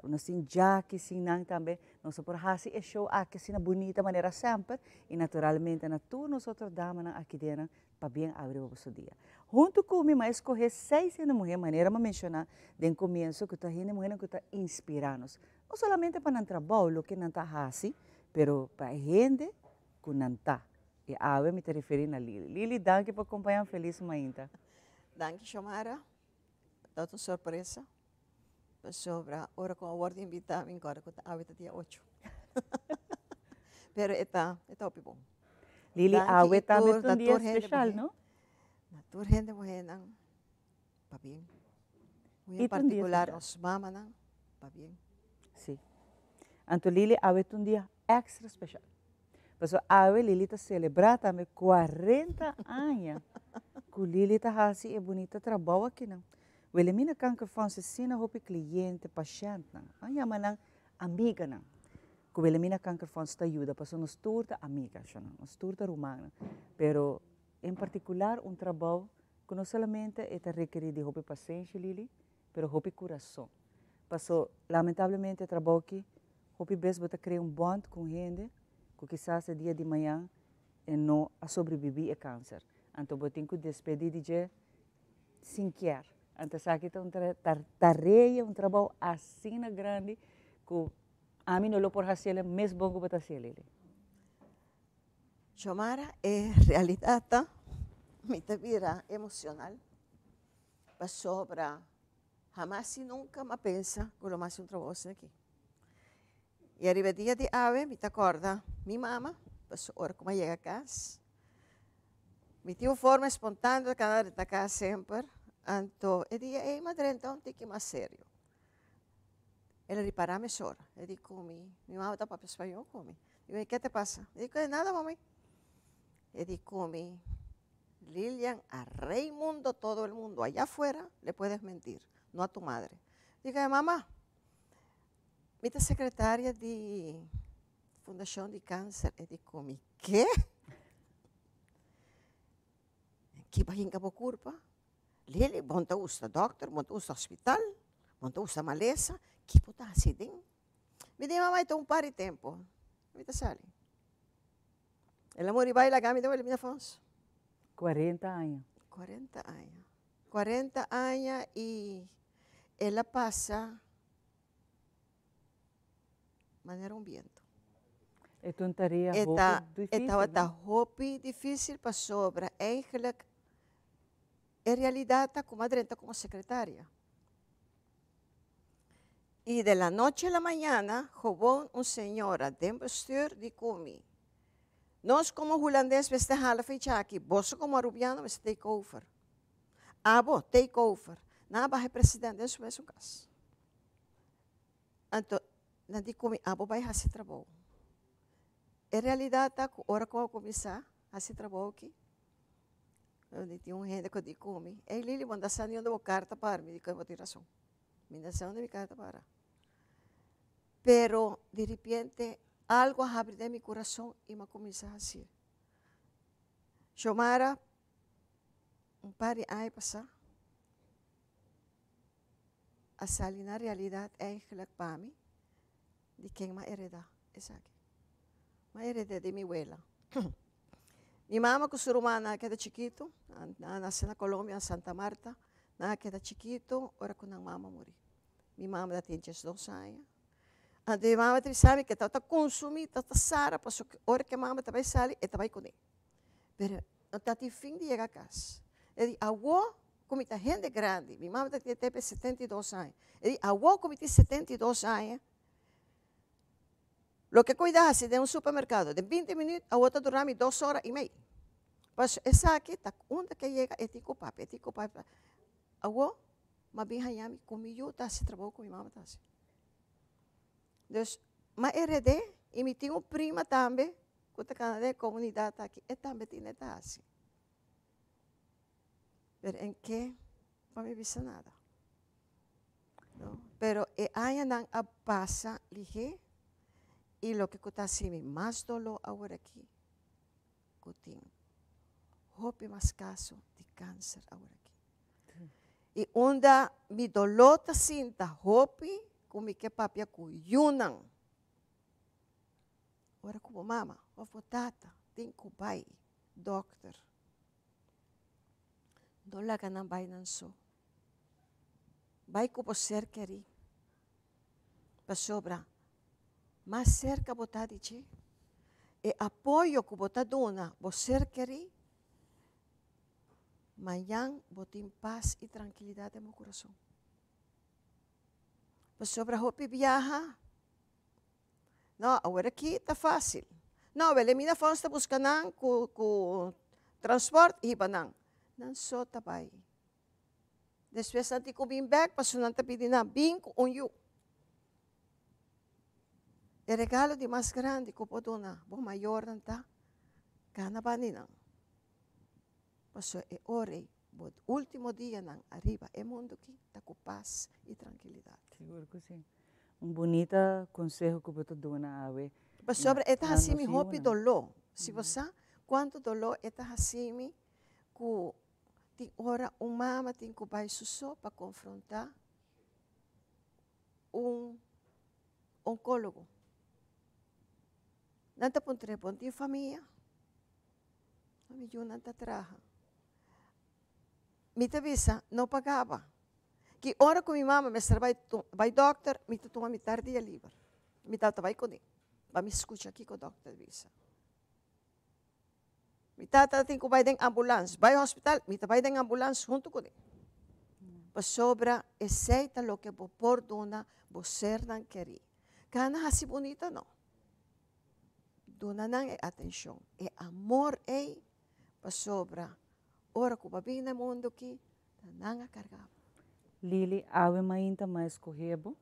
[SPEAKER 2] nós temos Jackie, Sinan também, nós por fazer esse show aqui assim na bonita maneira sempre, e naturalmente na tour nós damos aqui dentro para bem abrir o vosso dia. Junto com mim, mas escolher 6 mulheres, maneira de mencionar, de começo, que está mulher que está inspirando-nos. Não somente para não trabalho, que não está assim, mas para a gente que não está. E a me te referi a Lili. Lili, danke por acompanhar feliz mainta.
[SPEAKER 12] Danke, Xomara. Dá uma surpresa. Sobre a hora com a ordem invitada, agora que a até dia 8. Pero está bom.
[SPEAKER 2] Lili, a está um dia especial, não?
[SPEAKER 12] Na tour gente morrer não, para bem. Muy en
[SPEAKER 2] Itu un día
[SPEAKER 12] particular,
[SPEAKER 2] especial.
[SPEAKER 12] nos mama, ¿no? Va bien.
[SPEAKER 2] Sí. Anto Lili ave un dia extra special. Paso ave Lili ta celebrar também 40 anos. Com Lili ta hasi e bonita trabalho aqui não. Wele mina kanker van se sina hopi cliente, paciente não. Anya manang amiga não. Com wele mina kanker van sta ajuda, paso nos turta amiga, nos turta romana. Pero em particular trabalho que não somente é requerir de hopi paciência Lili, pero hopi coração. Paso lamentavelmente trabalho que hopi bes bota criar bond com gente que quizás é dia de manhã e não a sobreviver a câncer. Então botin que despedir de sem querer. Então sabe que tarefa trabalho assim grande que a mim não lo por fazer mais bom que botar ele.
[SPEAKER 12] Xiomara, realidad, mi te vira emocional, pa sobra, jamás y nunca me pensa que lo más un trabajo aquí. Y arriba día de ave, me te acorda, mi mamá, pues ahora como llega a casa, mi tío forma espontánea de cada de casa siempre, anto, e dia, madre, então tem que ir mais sério. Ela reparar me chora. Eu digo, mi mamá está para espanhol, come. Eu digo, ¿qué te pasa? Eu digo, nada, mamãe. Eu digo, Lilian, a Raimundo, todo el mundo allá afuera, le puedes mentir, no a tu madre. Digo, mamá, mi secretaria de Fundação de Câncer. Eu digo, ¿qué? Que vai por culpa? Lili, monta usta doctor, monta usta hospital, monta usta maleza, que puta assim, me diz, mamãe, tem par de tempo. Me sale. Ela morre vai lá, me deu ele, minha fãs.
[SPEAKER 2] 40 anos.
[SPEAKER 12] 40 anos. 40 anos e ela passa maneira viento.
[SPEAKER 2] Então estaria
[SPEAKER 12] roupa difícil para sobra. Eigenlijk, em realidade, está com madre como secretária. E de la noche a la mañana, gewoon een senhora den bestuur die komi. Nós como holandês beste half aqui, bosso como arubiano beste take over. Abo take over. Na baie presidente isso mesmo caso. Então, na di komi abo vai fazer trabalho. Em realidade, tá hora que eu começar a fazer trabalho aqui. Eu tinha gente que di komi, ei Lili, manda sani onde carta para mim, que eu vou ter razão. Minha onde me carta para. Pero de repente algo abre de mi corazón y me comienza a decir, Xiomara, par de años pasar, a salir na realidad eigenlijk para mí, de quien me hereda, es aquí. Me heredé de mi abuela. Mi mamá que su rumana queda chiquito, nace en Colombia, en Santa Marta, queda chiquito, ahora con la mamá morí. Mi mamá tiene 2 años. A de mama sabe que está consumindo, está sara, porque a hora que a mama vai sair, ela vai comer. Mas não está de fim de chegar a casa. Ele diz, avó, como está gente grande, minha mama tem 72 anos. Ele diz, avó, como tem 72 anos, o que cuidasse de supermercado, de 20 minutos, a outra durante 2 horas e meia. Mas essa aqui, onde que chega, é tico papo. Avó, mas bem hayami, comigo, está se trabalhando com minha mama, está assim. Dus, mas heredei e me tinha prima também, que está na comunidade aqui, e também tinha assim. Mas em que não me disse nada. No? Pero aí não passa lige e o que está assim, mais dolor agora aqui, que tenho. Hope mais caso de câncer agora aqui. E onde me dolor está sinta, hope como que papia ku yunang. Ora como mama, o tata, tem ku pai, doctor. Dola ka nang bai nan so. Bai ku po cercari. Pa sobra. Mas cerca bota dici. E apoio ku bota dona, bo cercari. Mayang botin paz e tranquilidade no coração. Sobre a roupa viaja. Não, agora aqui está fácil. Não, ele me dá força buscar com transporte e banang. Não só tabai. Después nanti ko bin back, pasunanta pidi na, bin ko unyu. E regalo di mas grande ko po doon na, bo mayor nanta, kana ba ninang. Paso e ore, bo último dia nang arriba, e mundo ki, taku paz e tranquilidade.
[SPEAKER 2] Seguro que sim. Bonita consejo que você deu na ave.
[SPEAKER 12] Mas sobre eta hasimi hopi dolo. Se você quanto dolo eta hasimi ku ti ora mama tin ku bai suso para confrontar oncólogo. Nanta pontre ponti família. Ami yo nanta traha. Mita visa não pagava. Que hora com minha mama, mas vai doctor, me toma me tarde livre. Me tata vai com ele. Vai me escutar aqui com o doctor visa. Me tata tem que vai em ambulância, vai ao hospital, me tata vai em ambulância junto com ele. Para sobra, aceita lo que por dona, você não quer. Cana assim bonita não. Dona não é atenção, é amor é para sobra. Ora que vai no mundo que não é carregado.
[SPEAKER 2] Lili, ave mainta mais correbo.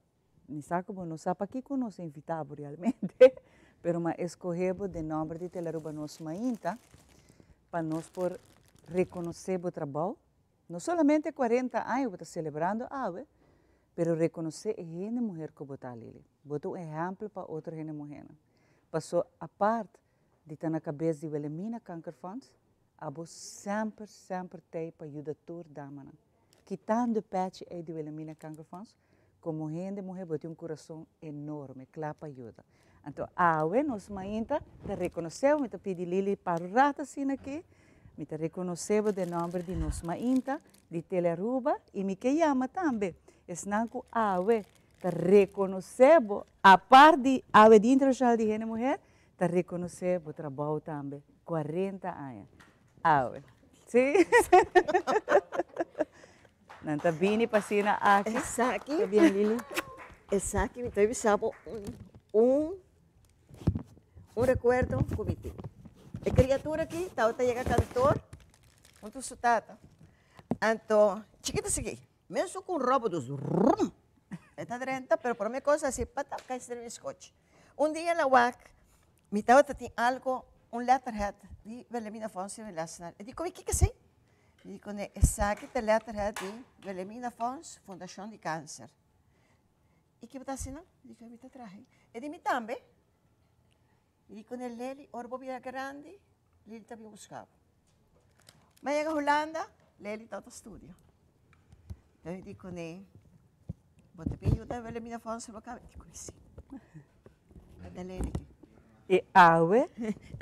[SPEAKER 2] Me saco bom, não sabe aqui que nós invitamos realmente, pero mas escorrebo de nome de Telaruba nos mainta para nós por reconhecer o trabalho. Não somente 40 anos está celebrando ave, pero reconhecer a gente mulher que botar Lili. Botar exemplo para outra gente mulher. Passou a parte de estar na cabeça de Wilhelmina Cancer Funds, abo sempre tem para ajudar toda dama. Quitando patch aí de Wilhelmina Cancer Funds, como gente mulher botou coração enorme, claro para ajuda. Então, nós mainta te reconhecemos, me te pedi Lili para rata assim aqui, me te reconhecemos de nome de nós mainta de Telaruba e me que chama também. Esnanco te reconhecemos a parte de de internacional de gente mulher, te reconhecemos o trabalho também, 40 anos. Sim? Não está bem para aqui.
[SPEAKER 12] Essa aqui.
[SPEAKER 2] Está bem, Lili?
[SPEAKER 12] Essa aqui me teve sabo recuerdo comigo. A criatura aqui, tá chega cantor, muito sutata. Então, chiquita aqui, mesmo com roubo dos rum, está drenta, pero por minha coisa assim, pata cai ser escote. Dia na WAC, me tava tem algo, letterhead de Wilhelmina Fons e Velasquez. E digo, o que é isso? E digo, essa aqui é letterhead de Wilhelmina Fons, Fundação de Câncer. E que está assim, não? E digo, me traje. E digo, também. E digo, Lili, orbo via grande, Lili também buscava. Mas chega a Holanda, Lili está no estúdio. Então, eu digo, bota bem, eu estava Wilhelmina Fons e Velasquez. E digo, sim. É Lili.
[SPEAKER 2] E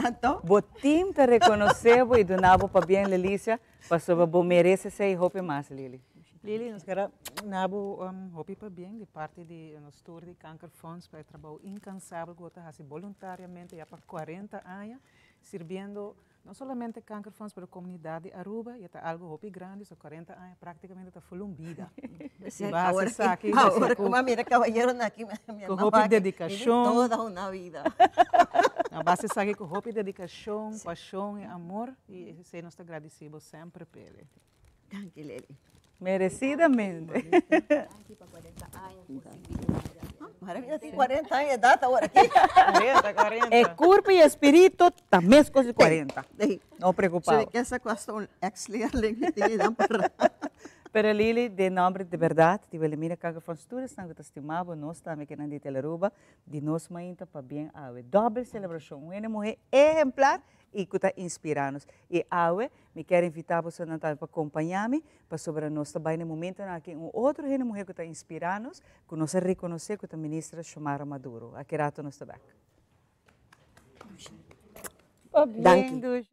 [SPEAKER 2] então, o time te reconheceu e donava para bem Lelícia, para sobre o merece ser roupa mais, Lili.
[SPEAKER 13] Lili, nós queremos nabo roupa para bem de parte de nosso tour de Cancer Funds para trabalho incansável que está fazendo voluntariamente já por 40 anos, servindo não somente Cancer Funds para a comunidade Aruba, e está algo roupa grande, só 40 anos praticamente está full vida.
[SPEAKER 12] Agora como a minha cavalheiro aqui,
[SPEAKER 13] com roupa de dedicação,
[SPEAKER 12] toda uma vida.
[SPEAKER 13] A base sabe com roupa de dedicação, paixão e amor, e se nós agradecemos sempre por ele.
[SPEAKER 12] Tranquilo.
[SPEAKER 2] Merecidamente.
[SPEAKER 12] Maravilha, tem 40 anos de data agora aqui.
[SPEAKER 2] 40. É corpo e espírito, também as coisas 40. Não preocupado.
[SPEAKER 12] Se essa questão ex-learning que tem para.
[SPEAKER 2] Pero Lili, de nome de verdade, de Wilhelmina Cancer Funds, todos estão estimando nós também que de Telaruba, de nós mainta para bem a doble celebração, uma mulher exemplar e que está inspirando-nos. E me quero invitar você para acompanhar-me, para sobre nós também no momento aqui outra mulher que está inspirando-nos, que nós reconhecer que a ministra Xiomara Maduro. Aqui rato nós também.
[SPEAKER 12] Danke.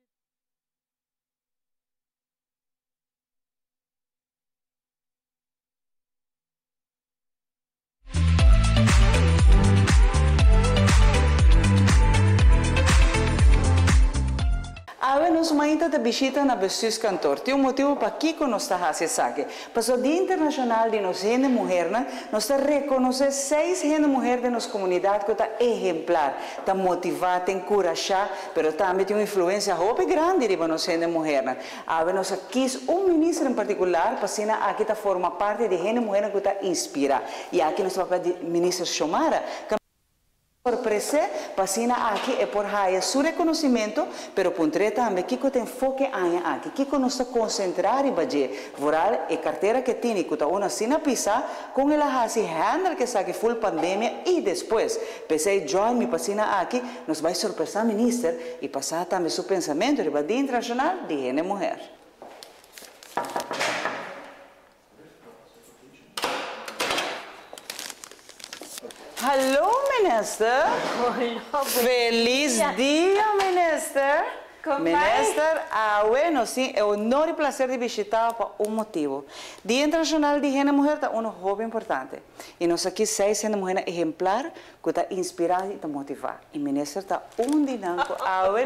[SPEAKER 7] Nos
[SPEAKER 2] inta da visita na Bessus Cantor. Tem motivo para que nós está fazendo aqui. Para o Dia Internacional de nós gente mulher, nós está reconhecer 6 gente mulher de nossa comunidade que está exemplar, está motivada, tem encorajar, mas também tem uma influência muito grande de nós gente mulher. Nós quis ministro em particular, para aqui está forma parte de gente mulher que está inspira. E aqui nós papel de ministro Xiomara, sorpresa, pasina aqui é por raia seu reconhecimento, pero puntre também que tem foco aqui, que nós concentrar e baje, voral e carteira que tem, que tá uma sina pisa, com ela hasi handle que sabe full pandemia e depois, pensei join me pasina aqui, nos vai surpresa ministro e passar também seu pensamento de Dia Internacional de Gente Mulher. Hello, Minister. Feliz dia, Minister. Minister, nós temos o honor e prazer de visitar por motivo. Dia Internacional de Gente Mulher é um hobby importante. E nós aqui 6 gente mulher exemplar que está inspirado e está motivado. E Minister está dinâmico.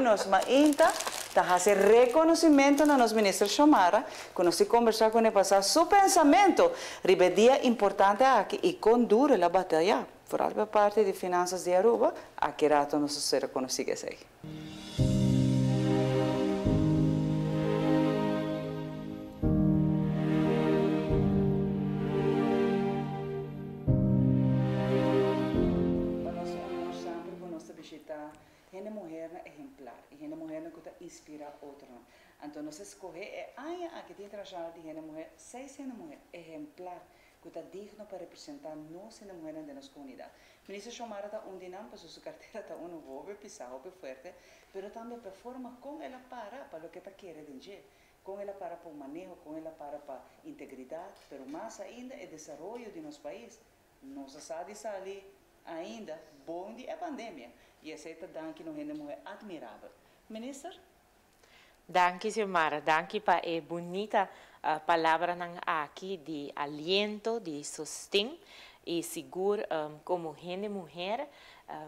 [SPEAKER 2] Nós ainda está fazendo reconhecimento na nossa Ministra Xiomara, que nós conversar com ele passar seu pensamento. Ribe dia importante aqui e condura a batalha. Por alta parte de finanças de Aruba, aqui rato nós ser reconhecidos aí. Gente mulher exemplar, e gente mulher que inspira outra. Então, nós escolhemos, aqui tem internacional de gente mulher, 6 gente mulher exemplar, que está digno para representar nós gente mulher da nossa comunidade. O ministro Xiomara está dinâmico, sua carteira está hobby, pisado, forte, mas também performa com ela para o que está querendo dizer. Com ela para o manejo, com ela para a integridade, mas mais ainda o desenvolvimento de nosso país. Nós sabemos ali ainda bom de a pandemia. E aceita danke no gente mulher admirável. Minister?
[SPEAKER 14] Danke, Xiomara. Danke para a bonita palavra aqui de aliento, de sustento e seguro como gente mulher.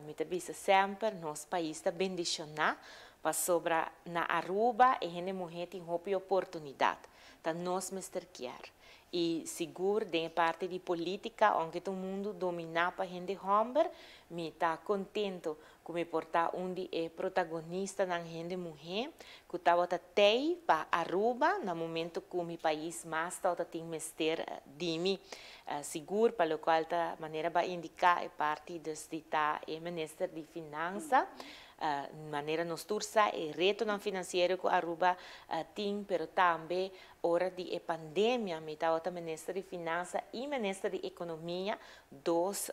[SPEAKER 14] Me avisa sempre, nosso país está bendicionado para sobre na Aruba e gente mulher tem uma oportunidade. Então, nós Mr. quer. E seguro, de parte de política, onde todo mundo domina para a gente homem, me está contente com me portar onde é protagonista na gente mulher, que estava até para Aruba, no momento que o meu país mais estava tem mestre de mim, seguro, para o qual a maneira para indicar é parte deste ministro de Finanças. Maneira nos tursa e reto não financeiro que Aruba tem, pero também hora de pandemia, me está o ministro de Finanças e ministro de Economia, dos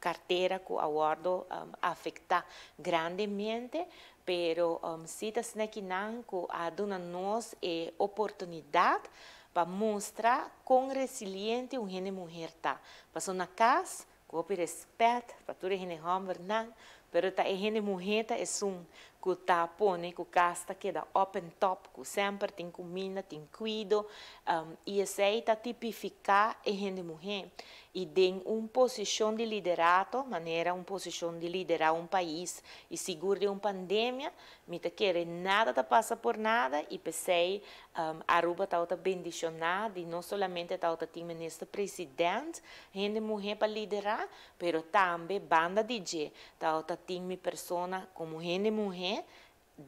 [SPEAKER 14] carteiras que aguardo afeta grandemente, pero se está que não que a dona nos é oportunidade para mostrar quão resiliente uma gente mulher está. Passou na casa, com respeito, para toda a gente homem, não. Pero a gente mulher é que está põe que casta que dá open top, que sempre tem comida, tem cuido, e aceita tipificar a gente mulher e tem uma posição de liderado, maneira uma posição de liderar um país e seguro de uma pandemia, me tá querer nada tá passa por nada e pensei Aruba tá bendicionada e não somente tá tem ministro presidente, gente mulher para liderar, pero também banda DJ, tá tem mi persona como gente mulher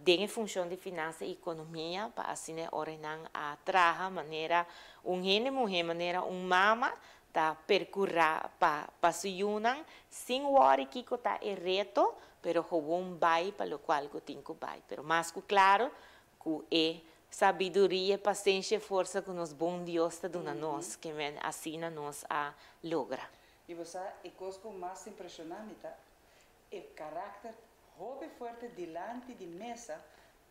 [SPEAKER 14] em função de finanças e economia para assim ordenar a trabalhar maneira gente mulher maneira mama tá percorrer para se unir sem worry que tá é reto, pero um vai para o qual que tem que vai, pero mais que claro que é sabedoria, paciência e força que nos bom Deus está dando nós, que assim nós a logra.
[SPEAKER 2] E você, a coisa mais impressionante é o caráter hobby forte delante de mesa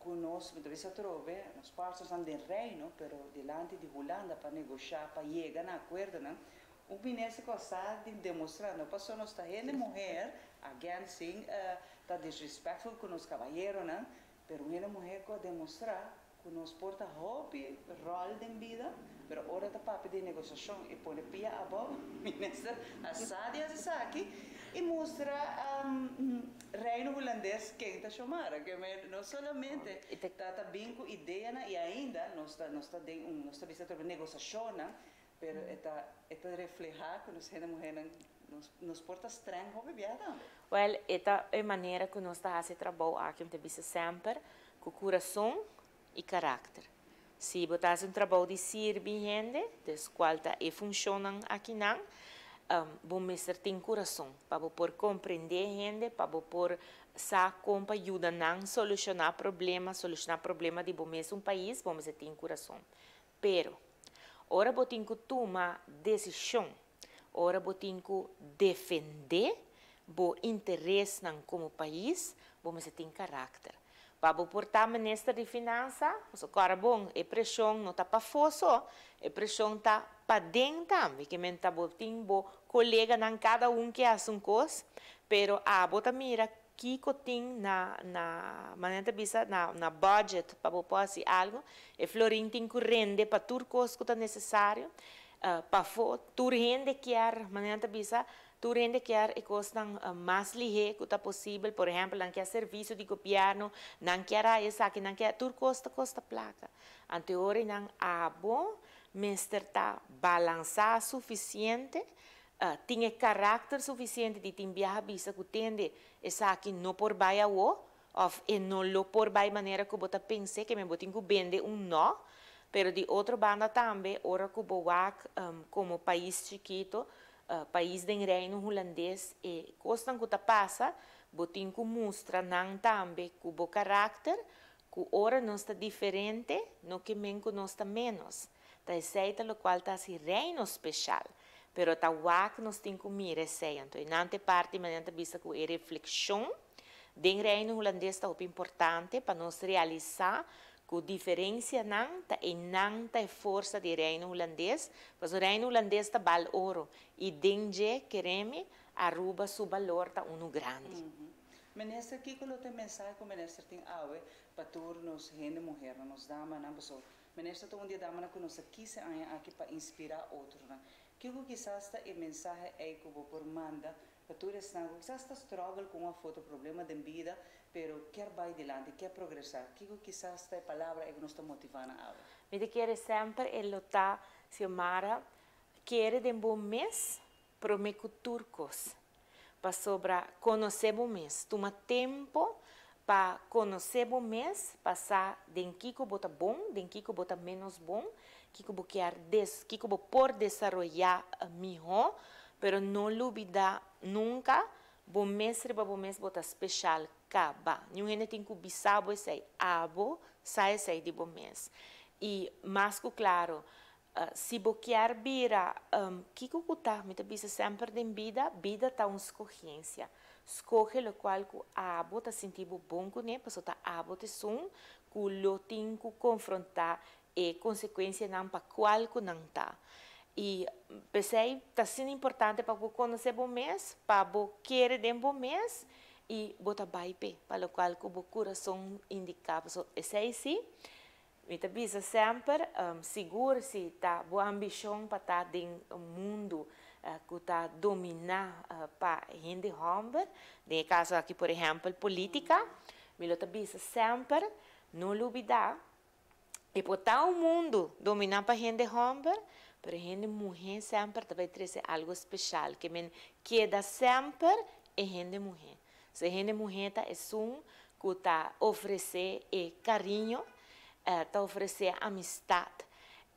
[SPEAKER 2] que nós, muitas vezes, trove, nós participamos do reino, pero delante de Holanda para negociar, para chegar a acordo, o ministro está demonstrando, passou nós está gente mulher, again, sim, está desrespeitful com os cavalheiros, pero gente mulher que demonstrar que nós porta hobby, rol de vida, pero hora da papo de negociação e põe pia a boa, ministro, a sádia se aqui e mostra reino holandês holandês quem está chamando, que não somente está bem com ideia e ainda nós está negociação, pero está reflejar que nós mulher nos porta estranho como viada.
[SPEAKER 14] Well, esta é a maneira que nós está fazendo trabalho aqui, te bisa sempre com coração e caráter. Se botas trabalho de servir gente, das qual funciona aqui não, bom mestre tem coração para por compreender gente, para por sa como ajuda não solucionar problema de bom mesmo país, bom mestre tem coração. Pero ora botin que tomar decisão, ora botin que defender bo interesse não como país, bom mestre tem caráter. Para portar ministro de finanças, o cara bom, a pressão não está para fora, a pressão está para dentro também, que men tá botin bo colega não cada que faz coisa, pero bota mira que tem na maneira bisa na budget para fazer algo, e florin tem que rende para tudo coisa que é necessário, para tu rende que maneira bisa tu rende quer e costa mais ligeiro que está possível, por exemplo, não quer serviço de governo, não quer essa que não quer, tudo costa placa. Anteori não bom, mestre tá balançar suficiente, tinha caráter suficiente de enviar bisa que tende essa que não por baia ou não lo por baia maneira que bota pense que me botin que vende não, pero de outra banda também, ora que boac como país chiquito país do reino holandês e costa que passa, botin que mostra não também que o caráter, que ora não está diferente, não que menco não está menos. Tá aceita o qual está se reino especial, pero tá wak nós tem que mirar sei, então não te parte maneira vista que é reflexão, do reino holandês está importante para nós realizar a diferença não é força do reino holandês, mas o reino holandês está val ouro e dentro queremos arruba seu valor está grande.
[SPEAKER 2] Ministro, que tem mensagem que o ministro tem para todos gente mulher, nos dama não pessoa. Ministro, tem dia dama que nós quis aqui para inspirar outros. Que quizás a mensagem é que o por manda para todos quizás está struggle com uma foto problema de vida, pero quer vai adiante, quer progressar. Que quizás esta palavra é que nos está motivando a
[SPEAKER 14] Me quer sempre ele tá se Mara quer de bom mês prometo turcos para sobra conhecer bom mês. Toma tempo para conhecer bom mês, passar de que bota bom, de que bota menos bom, que quer que por desenvolver melhor, pero não olvidar nunca bom mês bota especial caba. Nenhum gente tem que bisabo e sei sai de bom mês. E mais que claro, se você quer vira, que tá, me bisa sempre de vida tá uma escolhência. Escolhe o qual que tá sentir bom com ele, porque tá te som, que lo tem que confrontar e consequência não para qual que não tá. E pensei, está sendo importante para você conhecer bom mês, para você querer de bom mês, e botar baipe, para o qual que o coração indica. Esse aí sim, me avisa sempre, seguro se tá boa ambição para estar dentro do mundo que está dominar para gente humber, no caso aqui, por exemplo, política, me avisa sempre, não olvidar, e botar o mundo dominar para gente humber, pero gente mulher sempre vai trazer algo especial, que me queda sempre é gente mulher. Se gente mulher é que está oferecer carinho, está oferecer amistade.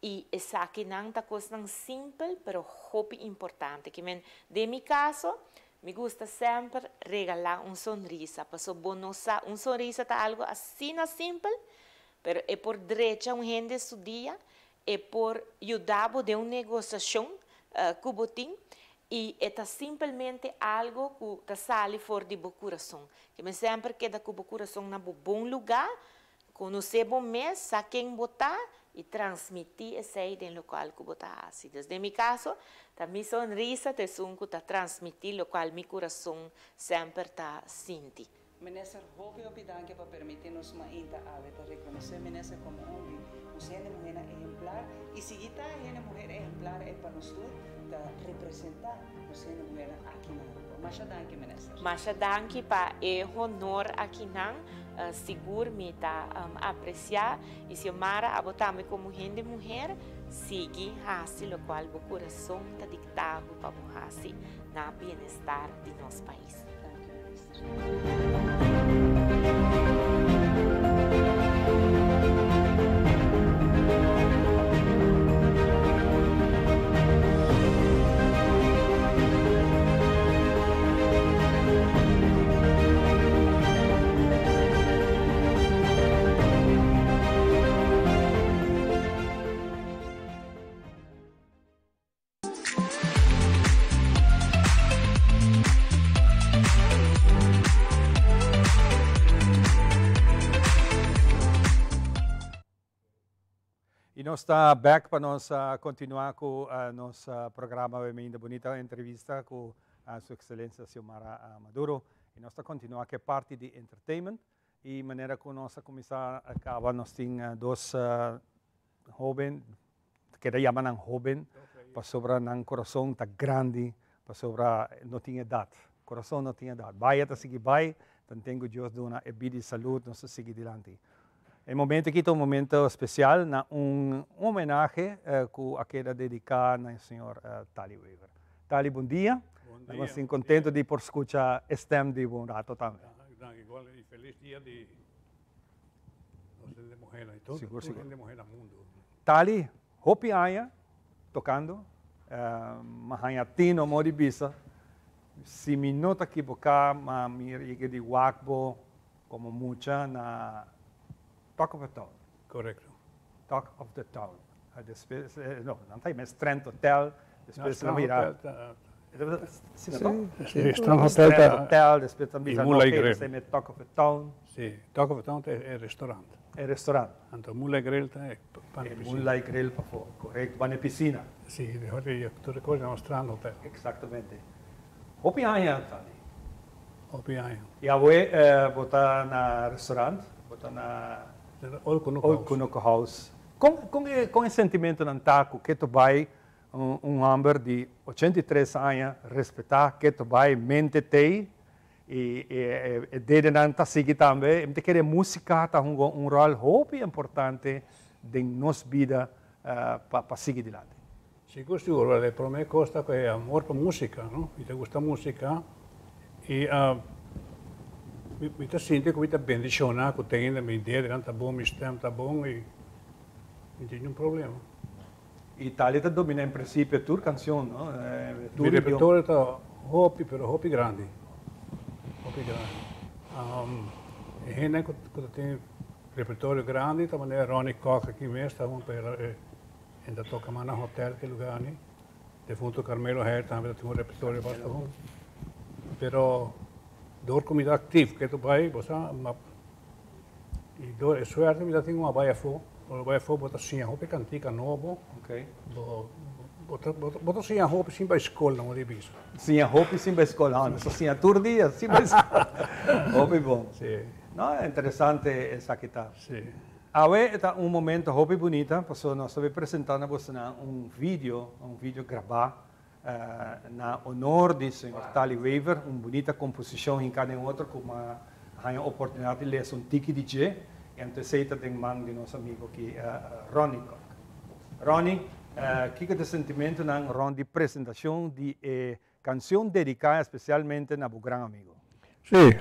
[SPEAKER 14] E essa aqui não é coisa simples, mas muito importante. Que de meu caso, me gusta sempre regalar uma sonrisa. Porque uma sonrisa é algo assim simples, mas é por direita um gente do dia, é por ajudar de uma negociação que você tem. E é simplesmente algo que está saindo fora do coração. Que me sempre queda com o coração em um bom lugar, conhecer bom mês, saber quem botar e transmitir essa ideia no local que botar. Desde meu caso, a minha sonrisa é um que está transmitindo o qual meu coração sempre está sentindo.
[SPEAKER 2] Ministro, houve danke para permitir-nos uma inta para reconhecer ministro como uma gente mulher exemplar e se está gente mulher exemplar é para nós todos. representar os mulher aqui na Aruba. Masha danke, minister.
[SPEAKER 14] Masha danke pa honor aqui nan. Seguro me tá apreciar e se Mara abotame como gente mulher sigue assim o qual o coração tá dictado para morrer na bem-estar de nosso país.
[SPEAKER 3] E nós estamos back para nós continuar com o nosso programa ainda bonita entrevista com a Sua Excelência Xiomara Maduro. E nós estamos continuar que é parte de entertainment e maneira que nós começar acaba nós temos dois jovens que chamam jovem para sobre um coração tá grande para sobre não tinha idade. Coração não tinha idade. Vai até seguir vai, então tenho Deus dona e vida e saúde nós seguir adiante. O momento aqui é um momento especial, homenagem que aquela dedicada ao senhor Tali Weaver. Tali, bom dia. Estamos contentos de por escutar este tema de bom rato também.
[SPEAKER 10] Igual e feliz dia de mulher e todo,
[SPEAKER 3] Seguro.
[SPEAKER 10] de mulher no mundo.
[SPEAKER 3] Tali, hopi aya tocando, mahanya tino modi bisa. Se me nota equivocar, mas me liga de wakbo como mucha na Talk of the Town.
[SPEAKER 10] Correcto.
[SPEAKER 3] Talk of the Town. No, non sai, ma Strand Hotel, després la mira.
[SPEAKER 10] Sì, Strand
[SPEAKER 3] Hotel, després també
[SPEAKER 10] la Mula Grill.
[SPEAKER 3] Sei met Talk of the Town.
[SPEAKER 10] Sì, Talk of the Town è il ristorante.
[SPEAKER 3] È il ristorante.
[SPEAKER 10] Anto Mula Grill è pane piscina.
[SPEAKER 3] Mula Grill, corretto, pane piscina.
[SPEAKER 10] Sì, tu ricordi uno Strand Hotel.
[SPEAKER 3] Esattamente. Hopi aya, Tali.
[SPEAKER 10] Hopi aya.
[SPEAKER 3] E a voi bota na ristorante, bota na Olkunuko House. Com esse sentimento não taco que tu vai homem de 83 anos respeitar que tu vai mente te e dele não tá seguir também. Te querer música tá rol muito importante de nossa vida para seguir adiante.
[SPEAKER 10] Sicuro, per me costa che amor per musica, no? Mi gusta musica e mi sento che mi benediziona, che tenho minha ideia, tá bom, meu stem tá bom e não tem nenhum problema.
[SPEAKER 3] E Itália domina em princípio tua canção, não?
[SPEAKER 10] Meu repertório tá hopi, pero hopi grande. Hopi grande. E gente que tem repertório grande, da maneira Ronnie Cox aqui mesmo, tá bom, per ainda toca mais no hotel que lugar, né? Defunto Carmelo Herr também tem repertório bastante bom. Pero door comida ativo que tu vai, você e door é suerte me dá tem uma baia fo bota assim a roupa cantica novo,
[SPEAKER 3] ok,
[SPEAKER 10] bota assim a roupa sim para escola não é isso,
[SPEAKER 3] sim a roupa sim para escola, não assim a tour dia sim para escola, roupa bom,
[SPEAKER 10] sim,
[SPEAKER 3] não é interessante essa que tá,
[SPEAKER 10] sim,
[SPEAKER 3] agora tá momento roupa bonita, passou nós estamos apresentando você vídeo gravado na honor de Sr. Tali Weaver, uma bonita composição em cada outro, com uma oportunidade de ler um tiki DJ, e anteceita tem mão de nosso amigo aqui, Ronnie Cox. Ronnie, que é o sentimento na ronda de apresentação de canção dedicada especialmente na grande amigo?
[SPEAKER 9] Sì,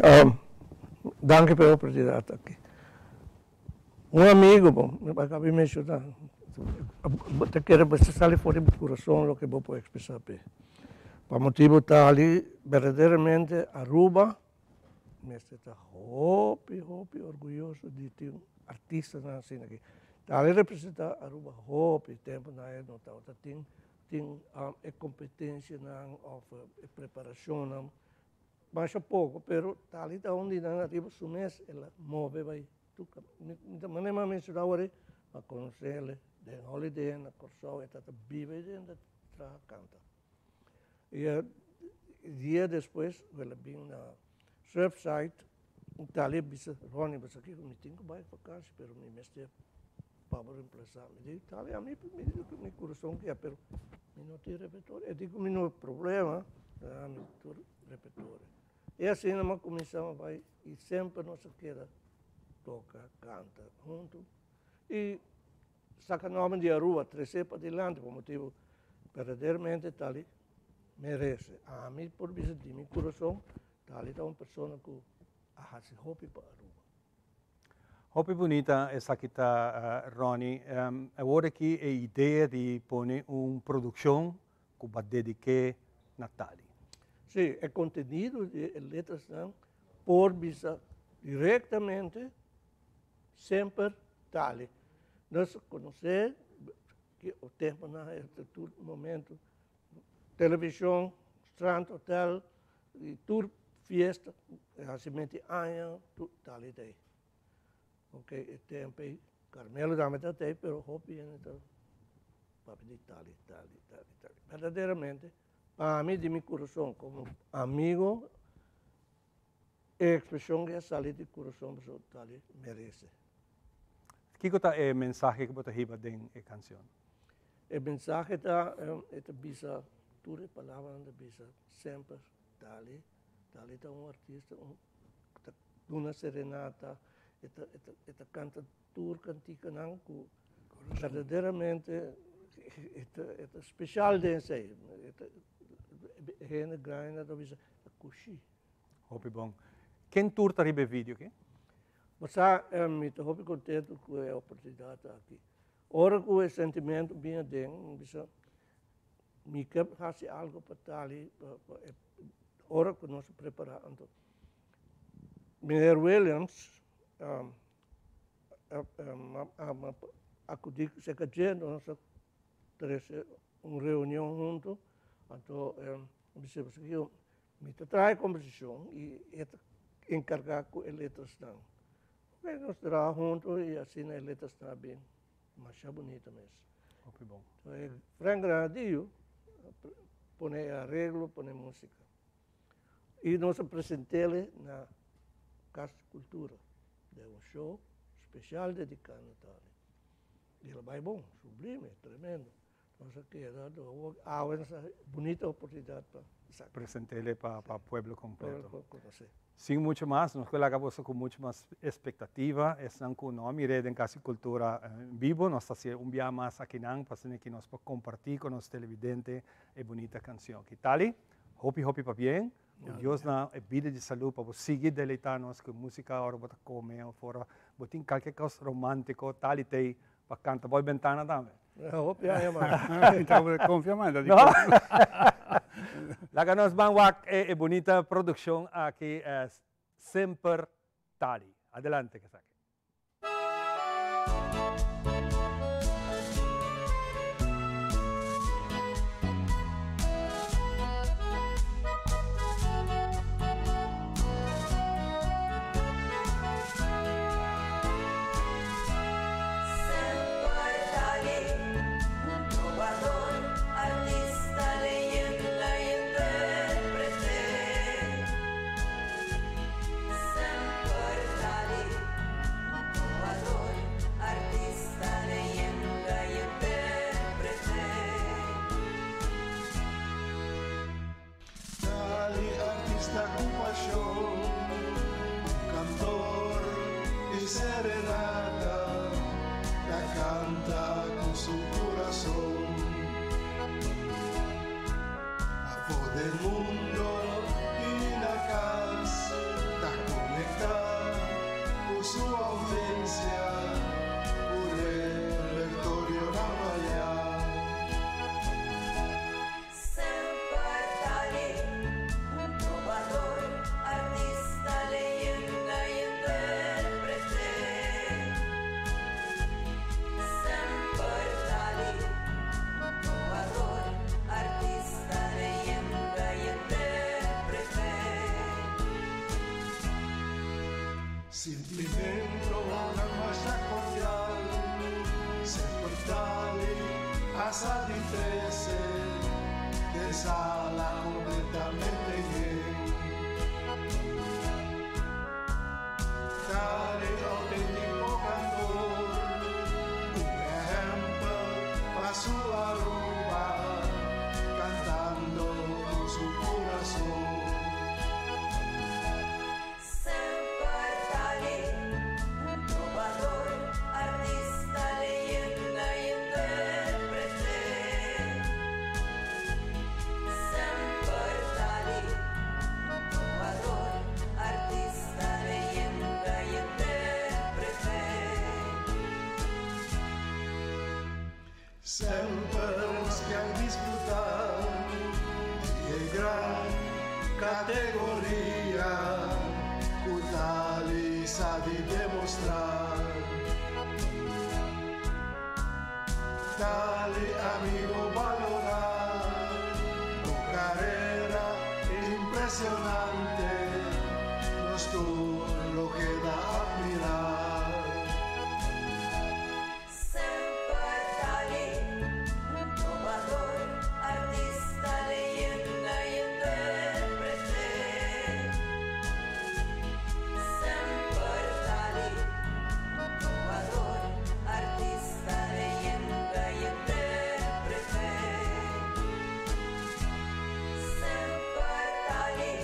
[SPEAKER 9] danke per l'opportunità aqui. Um amigo, bom, acabei de mencionar. Te quero passar fora do coração o que vou poder expressar. Para motivo tali, verdadeiramente Aruba, me está hopi orgulhoso de ter um artista assim aqui. Tali representa Aruba hopi tempo na não tá tem competência na preparação não, mas pouco, pero tali tá onde na arriba sumes ela move vai tu, maneira mencionar agora a conhecer de holiday na Corsol e tata vive dentro da canta. E dia depois, ela vem na surfside, Tali disse, Ronnie, mas aqui não tenho que ir para casa, mas me mestre para reemplazar. Me disse, Tali, a mim, meu coração que é, pero não tem repertório. Eu digo, não é problema, não tem repertório. E assim, nós começamos a e sempre nós queremos tocar, canta junto. E saca nome de rua, crescer para adiante, por motivo verdadeiramente tali merece. A mim, por vista de meu coração, tali é uma pessoa que hace hobby para a rua.
[SPEAKER 3] Hobby bonita essa que está, Ronnie. Agora aqui a ideia de pôr uma produção que vai dedicar a Natali.
[SPEAKER 9] Sim, é conteúdo de letras por vista diretamente sempre tali. Nós conhecemos que o tempo neste momento, televisão, strand, hotel, e tour, festa, realmente anos, tudo tali daí. Ok, o tempo, Carmelo também está aí, mas o hobby é papo de tali. Verdadeiramente, para mim, de meu coração, como amigo, a expressão que sai do coração, pessoal, tali merece.
[SPEAKER 3] O que é o mensagem que você riba da canção?
[SPEAKER 9] O mensagem é bisa tudo palavras bisa sempre tali é um artista uma serenata esta canta tur cantica não verdadeiramente é especial desse aí é grande da bisa cushi.
[SPEAKER 3] Hope bom. Quem tour tá ribe vídeo aqui?
[SPEAKER 9] Mas me estou muito contente com a oportunidade aqui. Ora com o sentimento bem dentro, bisa me quer fazer algo para tali, ora que nós preparamos. Mr. Williams, acudiu se que nós tivemos uma reunião junto, então me traz conversação e encarregar com as letras não. Nós trabalhamos juntos e assim as letras estão bem, mas é bonita mesmo.
[SPEAKER 3] Muito bom.
[SPEAKER 9] Então, Frank Granadillo põe arreglo, põe música. E nós apresentamos na Casa de Cultura, de um show especial dedicado a Tali. E ele vai bom, sublime, tremendo. Nós aqui essa bonita oportunidade para
[SPEAKER 3] apresentar para o povo completo.
[SPEAKER 9] Conhecer.
[SPEAKER 3] Sim, muito mais. Nós colocamos com muito mais expectativa. Estamos com o nome de Casa Cultura vivo. Nós estamos dia mais aqui para que nós podemos compartilhar com os televidentes a bonita canção. Que tal? Hopi para bem. Deus na vida de saúde para seguir deleitando-nos com música, agora para comer fora. Botem qualquer coisa romântico, tal e tal, para cantar. Boa ventana também.
[SPEAKER 9] Hopi é mais.
[SPEAKER 10] Então, confirmando.
[SPEAKER 3] Lá que nós vamos ver a bonita produção aqui é Sempre Tali. Adelante, que saque.
[SPEAKER 15] Simplimente una cosa cordiale, se portali a sa di trece, che sala completamente gay. Tali autentico cantor, un ejemplo pa' sua rumba, que han disfrutado de gran categoría, Kutali sabe demostrar. Dale amigo valorar tu carrera impresionante, nos tú lo queda admirar.
[SPEAKER 16] Semper Tali, innovador, artista, leyenda y intérprete. Semper Tali, innovador, artista, leyenda y intérprete. Semper Tali,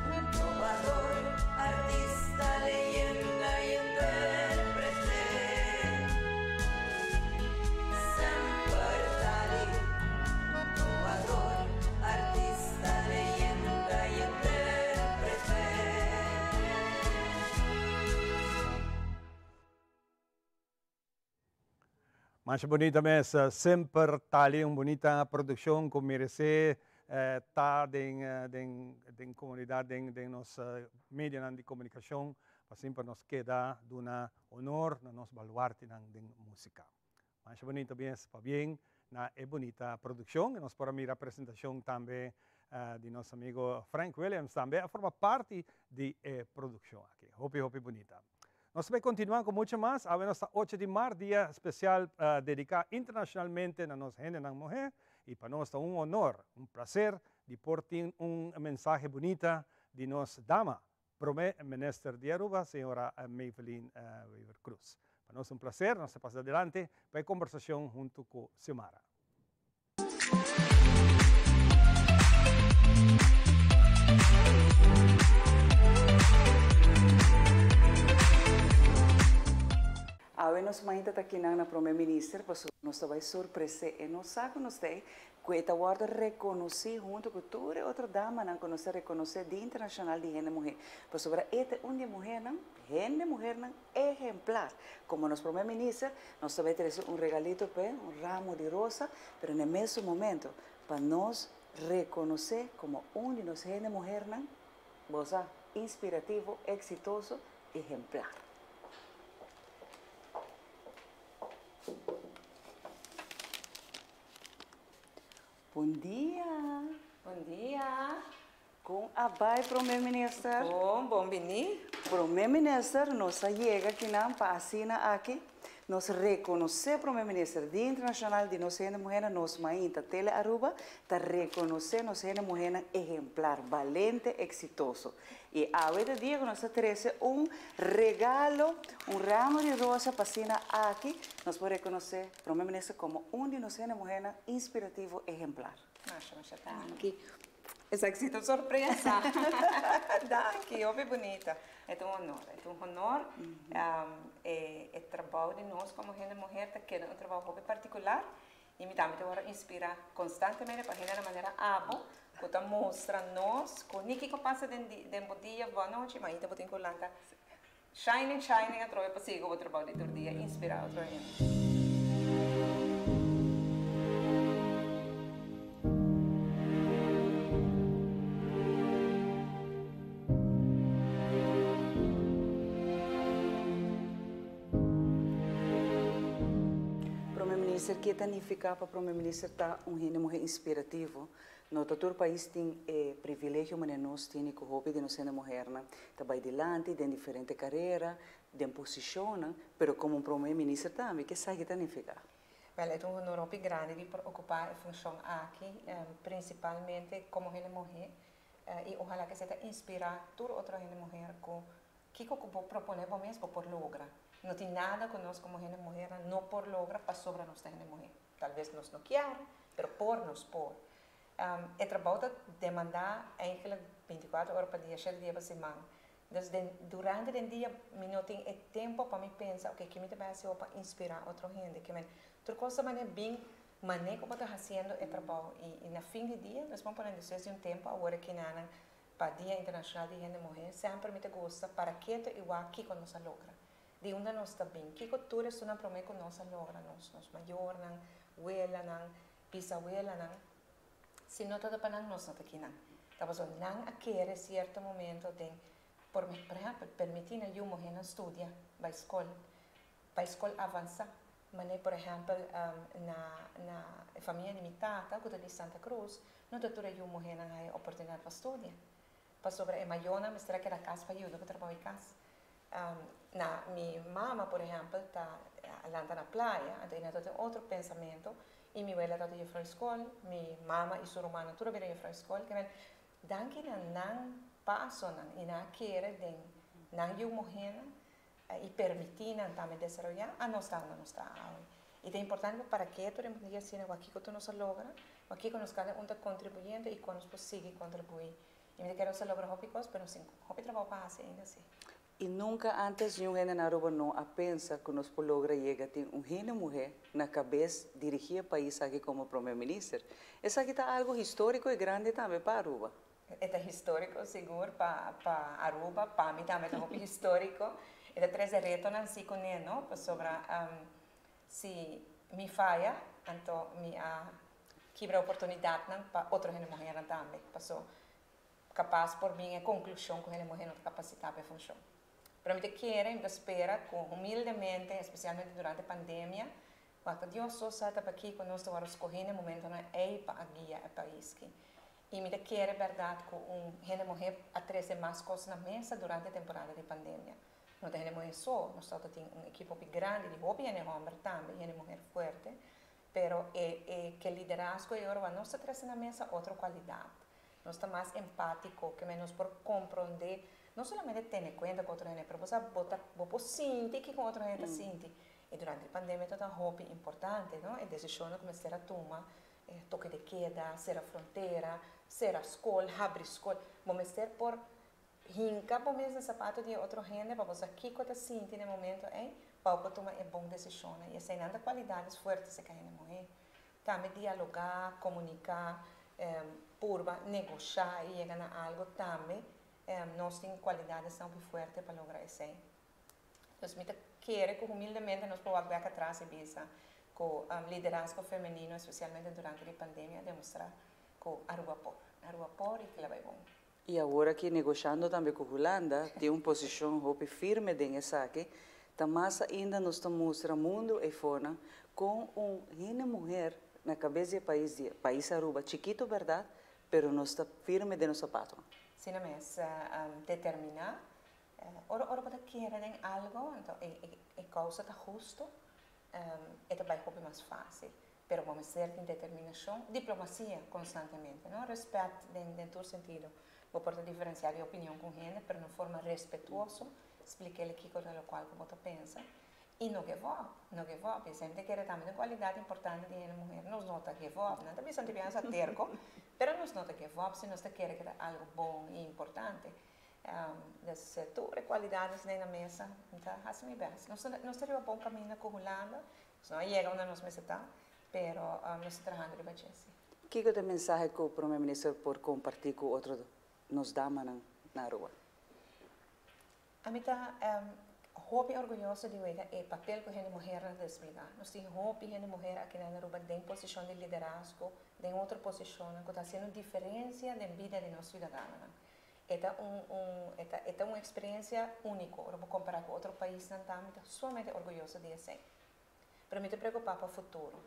[SPEAKER 16] innovador, artista, leyenda y intérprete. Semper Tali, innovador, artista, leyenda y intérprete.
[SPEAKER 3] Mas bonita mesmo, sempre tali bonita produção que merece tá den comunidade den nos mídia de comunicação, para sempre nos queda duna honor na nos baluarte den música. Mas bonita mesmo, para bem na bonita produção, e nós para mim apresentação também de nosso amigo Frank Williams também a forma parte de produção aqui. Hope bonita. Nós vamos continuar com muito mais. A nossa 8 de março, dia especial dedicado internacionalmente a nossa gente, a mulher. E para nós é honor, prazer de portar mensagem bonita de nossa dama, Primeira-Ministra de Aruba, senhora Maybelline Weaver Cruz. Para nós é prazer, nós passamos adelante para a conversação junto com Xiomara.
[SPEAKER 2] Awe nos mainta aqui na Primeira-Ministra, para nós vai surpreender e nós sabemos que esta guarda reconhecer junto com toda outra dama não conhece reconhecer Dia Internacional de Gente Mulher. Por sobre esta uma mulher não, gente mulher não exemplar. Como nos Primeira-Ministra, nós também temos regalito para ramo de rosa, mas no mesmo momento para nós reconhecer como de nós gente mulher não, você inspirativo, exitoso, exemplar. Bom dia.
[SPEAKER 17] Bom dia.
[SPEAKER 2] Com a Primeira-Ministra.
[SPEAKER 17] Bom venir.
[SPEAKER 2] Primeira-Ministra, nós chega aqui para assinar aqui. Nós reconhecer Primeira-Ministra Dia Internacional de Nós Gente Mulher, nós mainta Tele Aruba, para reconhecer nós gente mulher exemplar, valente, exitoso. E a cada dia nós temos regalo, ramo de rosa para assinar aqui, nós podemos reconhecer Primeira-Ministra como de nós gente mulher inspirativo, exemplar.
[SPEAKER 17] Masha, danke. Essa é uma surpresa. Danke, óbvio bonita. É um honor. É trabalho de nós como gente mulher, que é um trabalho hobby particular. E me dá para inspirar constantemente para gente de maneira abo, que mostra nós, com o que passa dentro do dia, boa noite, mas ainda botem com lanca. Shining, a troca para seguir o trabalho de todo dia, inspirar outra gente.
[SPEAKER 2] Primeira-Ministra, que significa para o Primeira-Ministra estar gente mulher inspirativo. No todo o país tem privilégio, mas nós temos o hobby de nós ser mulher, trabalhar adiante, de diferentes carreiras, de posição, mas como Primeira-Ministra também, que sabe que significa?
[SPEAKER 17] É um honor muito grande de ocupar a função aqui, principalmente como gente mulher, e ojalá que seja inspirar toda outra gente mulher com o que proponemos mesmo por lograr. Não tem nada conosco como gente mulher, não por lograr para sobre nós gente mulher. Talvez nós não queremos, mas por nós por. É trabalho de demandar eigenlijk 24 horas por dia, 7 dias por semana. Então, durante o dia, eu não tenho tempo para me pensar, ok, que me vai fazer para inspirar outra gente. Que outra coisa é bem maneira como está fazendo o trabalho. E no fim do dia, nós vamos poder dizer um tempo agora que não para o Dia Internacional de Gente Mulher, sempre me gosta para que é igual que nós logra. De onde nós está bem, que cultura é uma promessa que nós logra, nós maior, não, abuela, não,
[SPEAKER 18] bisabuela nang, se não toda para nós não aqui nang. Tava só nang a querer certo momento de, por exemplo, permitir a uma mulher estudar para escola avançar. Mas, por exemplo, na família limitada, que de Santa Cruz, não toda a mulher tem a oportunidade para estudar. Para sobre a maiona, mas será que era casa para ajuda que trabalha em casa. Minha mama, por exemplo, está lá na praia, então tem outro pensamento. E minha abuela está indo para a escola, minha mama e sua irmã toda vez indo para a escola. Que danke não passo não, e não quer de não mulher e permitir também desenvolver a nossa e é importante para que tu poder assim aqui que tu nos logra, aqui que nos cada um está contribuindo e quando nós seguir contribuir. E me quero se logra hobbies, mas sim, hobby trabalho para assim ainda assim.
[SPEAKER 19] E nunca antes de gente na Aruba não a pensa que nós podemos lograr chegar a gente mulher na cabeça dirigir o país aqui como primeiro-ministro. Isso aqui está algo histórico e grande também para Aruba.
[SPEAKER 18] É histórico, seguro, para Aruba, para mim também é um histórico. É três retos assim com ele, não? Sobre se me falha, então me quebra a oportunidade para outra gente mulher também. Passou capaz por mim a conclusão que a gente mulher não está capacitada para funcionar. Para mim, eu espero, humildemente, especialmente durante a pandemia, quando Deus só está aqui quando nós estamos escolhendo o momento para guiar o país. E me quero, verdade, que gente mulher atreve mais coisas na mesa durante a temporada de pandemia. Não tem gente mulher só, nós temos uma equipe grande de hobby, gente homem também, gente mulher forte, mas que liderazgo e agora nós trazemos na mesa outra qualidade. Nós estamos mais empáticos, que menos por compreender. Não somente ter em conta com outra gente, mas você sentir que com outra gente sente. E durante a pandemia é um hobby importante, não? E decisões como ser a turma, toque de queda, ser a fronteira, ser a escola, abrir a escola. Vamos ser por hincar por mesmo sapato de outra gente, para você aqui que você sente no momento, para você tomar boas decisões. E essas são qualidades fortes que a gente morrer. Também dialogar, comunicar, negociar e chegar a algo também. Nós temos qualidades tão fortes para lograr isso. Então, eu quero que humildemente nós podemos ver atrás e ver que o liderazgo feminino, especialmente durante a pandemia, demonstrar que Aruba por e que ela vai bom.
[SPEAKER 19] E agora que negociando também com a Holanda, tem uma posição firme nessa aqui, mas ainda nós estamos mostrando o mundo e fora com uma mulher na cabeça do país Aruba, chiquito, verdade, mas nós estamos firme de nosso patrão.
[SPEAKER 18] Se não é determinar, ora para querer algo, então a causa está justo, é também mais fácil. Mas vamos ter determinação, diplomacia constantemente, não? Respeito em todo sentido. Vou poder diferenciar a opinião com gente, mas de forma respeituosa, explicar o que é o qual você pensa. E não give up, não give up. E sempre quer também uma qualidade importante de uma mulher. Nós não give up, não também sempre pensa terco, mas nós não give up se nós queremos que é algo bom e importante. Desse todas qualidades na mesa, então assim bem. Nós temos um bom caminho com a Holanda, não chega onde nós estamos, mas nós estamos trabalhando de base.
[SPEAKER 19] Que é o mensagem que o primeiro-ministro por compartilhar com outros nos dá na rua?
[SPEAKER 18] A mim está hobby orgulhoso de ver o papel que a mulher deve explicar. Nós temos hobby a mulher aqui na Aruba em posição de liderazgo, em outra posição que está sendo diferença na vida de nossos cidadãos. É uma experiência única. Eu vou comparar com outro país, não está somente orgulhoso de isso. Para mim, te preocupar para o futuro.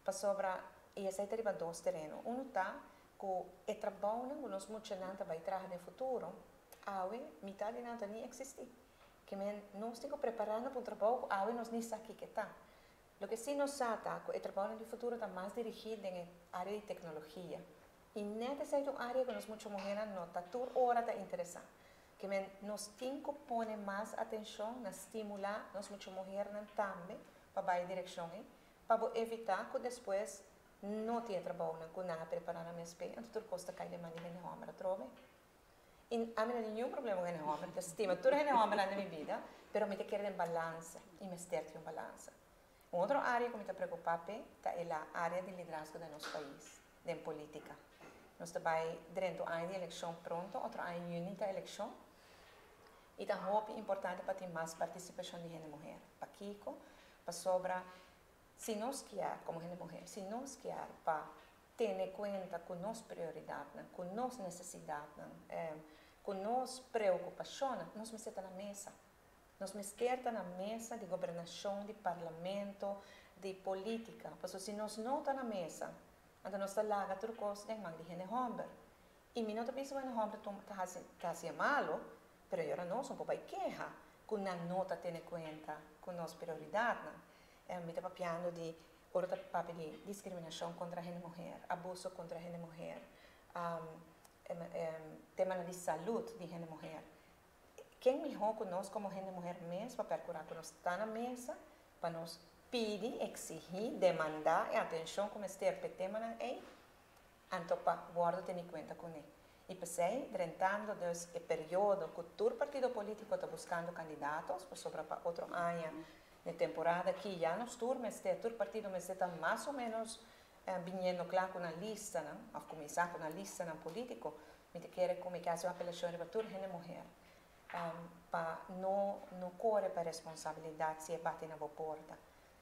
[SPEAKER 18] Para sobre e essa é dois terrenos. Um está com o trabalho que nós muitos não vai trazer no futuro. A metade não nem existe. Que nós temos que preparar para um trabalho que nós nem sabemos que está. O que sim nós sabemos é que o trabalho do futuro está mais dirigido na área de tecnologia. E nessa área que nós muitas mulheres não está toda hora interessada. Que nós temos que pôr mais atenção na estimular nós muitas mulheres também para a direção, para evitar que depois não tenha trabalho que não preparar na MSP, então tudo custa cair de maneira de homem, trove. E a mim não tem nenhum problema com o homem, estima tudo é homem na minha vida, mas eu quero um balanço e me ter um balanço. Outra área que me preocupa é a área de liderazgo do nosso país, de política. Nós estamos dentro do ano de eleição pronto, outro ano de junho da eleição. E é importante para ter mais participação de gente mulher. Para Kiko, para sobre se nós quer, como gente mulher, se nós quer para ter conta com nossa prioridade, com nossa necessidade, com nossa preocupação, nós me senta na mesa. Nós me esquerda na mesa de governação, de parlamento, de política. Porque se nós não estamos na mesa, então nós estamos lá, tudo coisa de mão de gente homem. E me não está pensando que o homem está sendo malo, mas agora nós não podemos queixar, que não está tendo conta com nossa prioridade. Me está falando de outra papel de discriminação contra a gente mulher, abuso contra a gente mulher, tema de saúde de gente mulher. Quem melhor conosco como gente mulher mesmo para procurar que nós está na mesa, para nós pedir, exigir, demandar e atenção como este tema aí, então para guardar ter conta com ele. E pensei, durante o período que todo partido político está buscando candidatos, para sobre para outro ano de temporada que já nos turmas, todo partido está mais ou menos vindo claro com a lista, a começar com a lista político, me quer comunicar uma apelação para toda gente mulher. Para não correr para a responsabilidade se bater na porta.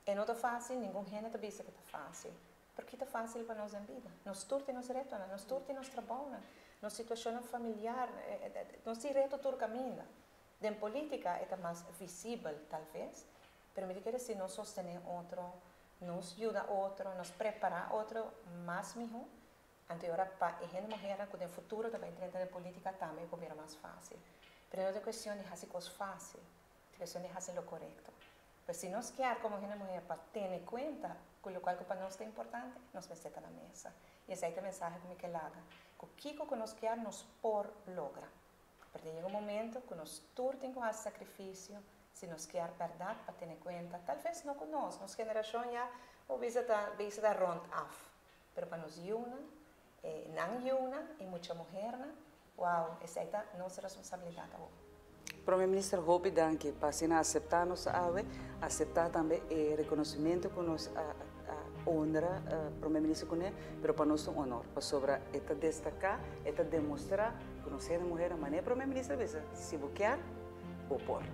[SPEAKER 18] E não está fácil, ninguém gente está dizendo que está fácil. Porque está fácil para nós em vida. Nós turte nos retorna, nós turte nos trabalha, nossa situação familiar, nós reto todo caminho. De política é mais visível, talvez, mas me quer se nós sostener outro, nos ajuda outro, nos prepara outro, mais melhor. Então, agora, para a gente mulher, que no futuro também entra na política, também vai ser mais fácil. Mas não é questão de fazer coisas fáceis, é questão de fazer o correto. Mas se nós queremos, como gente mulher, para ter conta com o qual para nós é importante, nós vamos estar na mesa. E essa é a mensagem que me quer laga. O que nós queremos, nós por logra. Porque chega um momento que nós todos temos que fazer sacrifício, se nós queremos verdade para ter conta, talvez não conosco, nossa geração já está rond af. Mas para nós não una, e muita mulher, uau, essa é a nossa responsabilidade.
[SPEAKER 19] Primeiro-Ministro, Hopi danke para aceitar nossa ave, aceitar também o reconhecimento que nos honra, Primeiro-Ministro com ele, mas para nós é um honor, para sobre esta destacar, esta demonstrar que nós somos mulheres, mas Primeiro-Ministro, se você quer, ou por.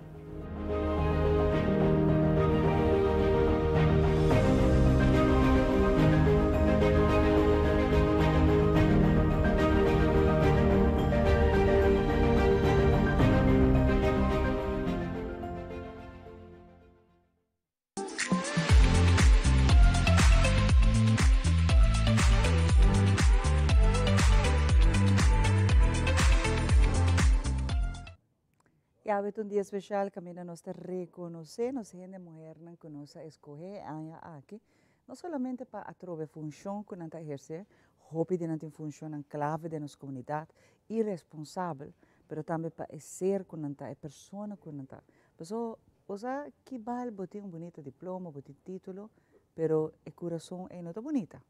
[SPEAKER 2] Hoy un día especial que nos reconocer, nos gente mujer que nos escoge aquí, no solamente para atrove función que nos ejerce, hopi de nos función clave de nuestra comunidad y responsable, pero también para ser con una persona con una. Pues o sea, que vale botar un bonito diploma, botar título, pero el corazón es no tan bonita.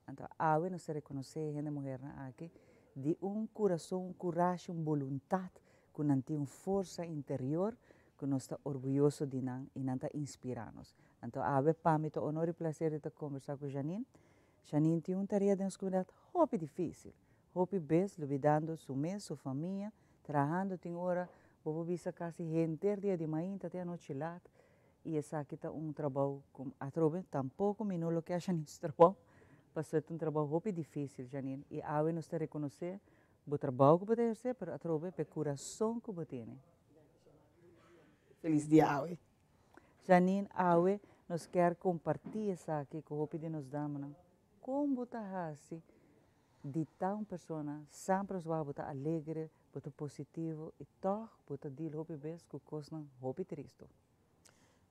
[SPEAKER 2] Entonces, hoy nos reconocer gente mujer aquí de un corazón, un coraje, una voluntad, que nos tem uma força interior, que nós estamos orgulhosos de nós e nos inspiramos. Então, a ave para mim, é um honor e prazer de conversar com Janine. Janine tem uma tarefa na comunidade muito difícil. Muito bem, lidando sua mãe, sua família, trabalhando, tem hora, vou ver quase gente, dia de manhã, até a noite lá. E essa aqui é um trabalho, a trobe, tampouco me não que a Janine trabalha, mas é um trabalho muito difícil, Janine. E a ave nos reconhecer, o trabalho que você exerce, mas a trobe, o coração que você tem.
[SPEAKER 20] Feliz dia, Aue.
[SPEAKER 2] Janine, Aue, nós quer compartilhar isso aqui com o que nos dá, como você faz de tal pessoa, sempre você está alegre, você positivo, e toch, você diz o que bem, que coisa não triste.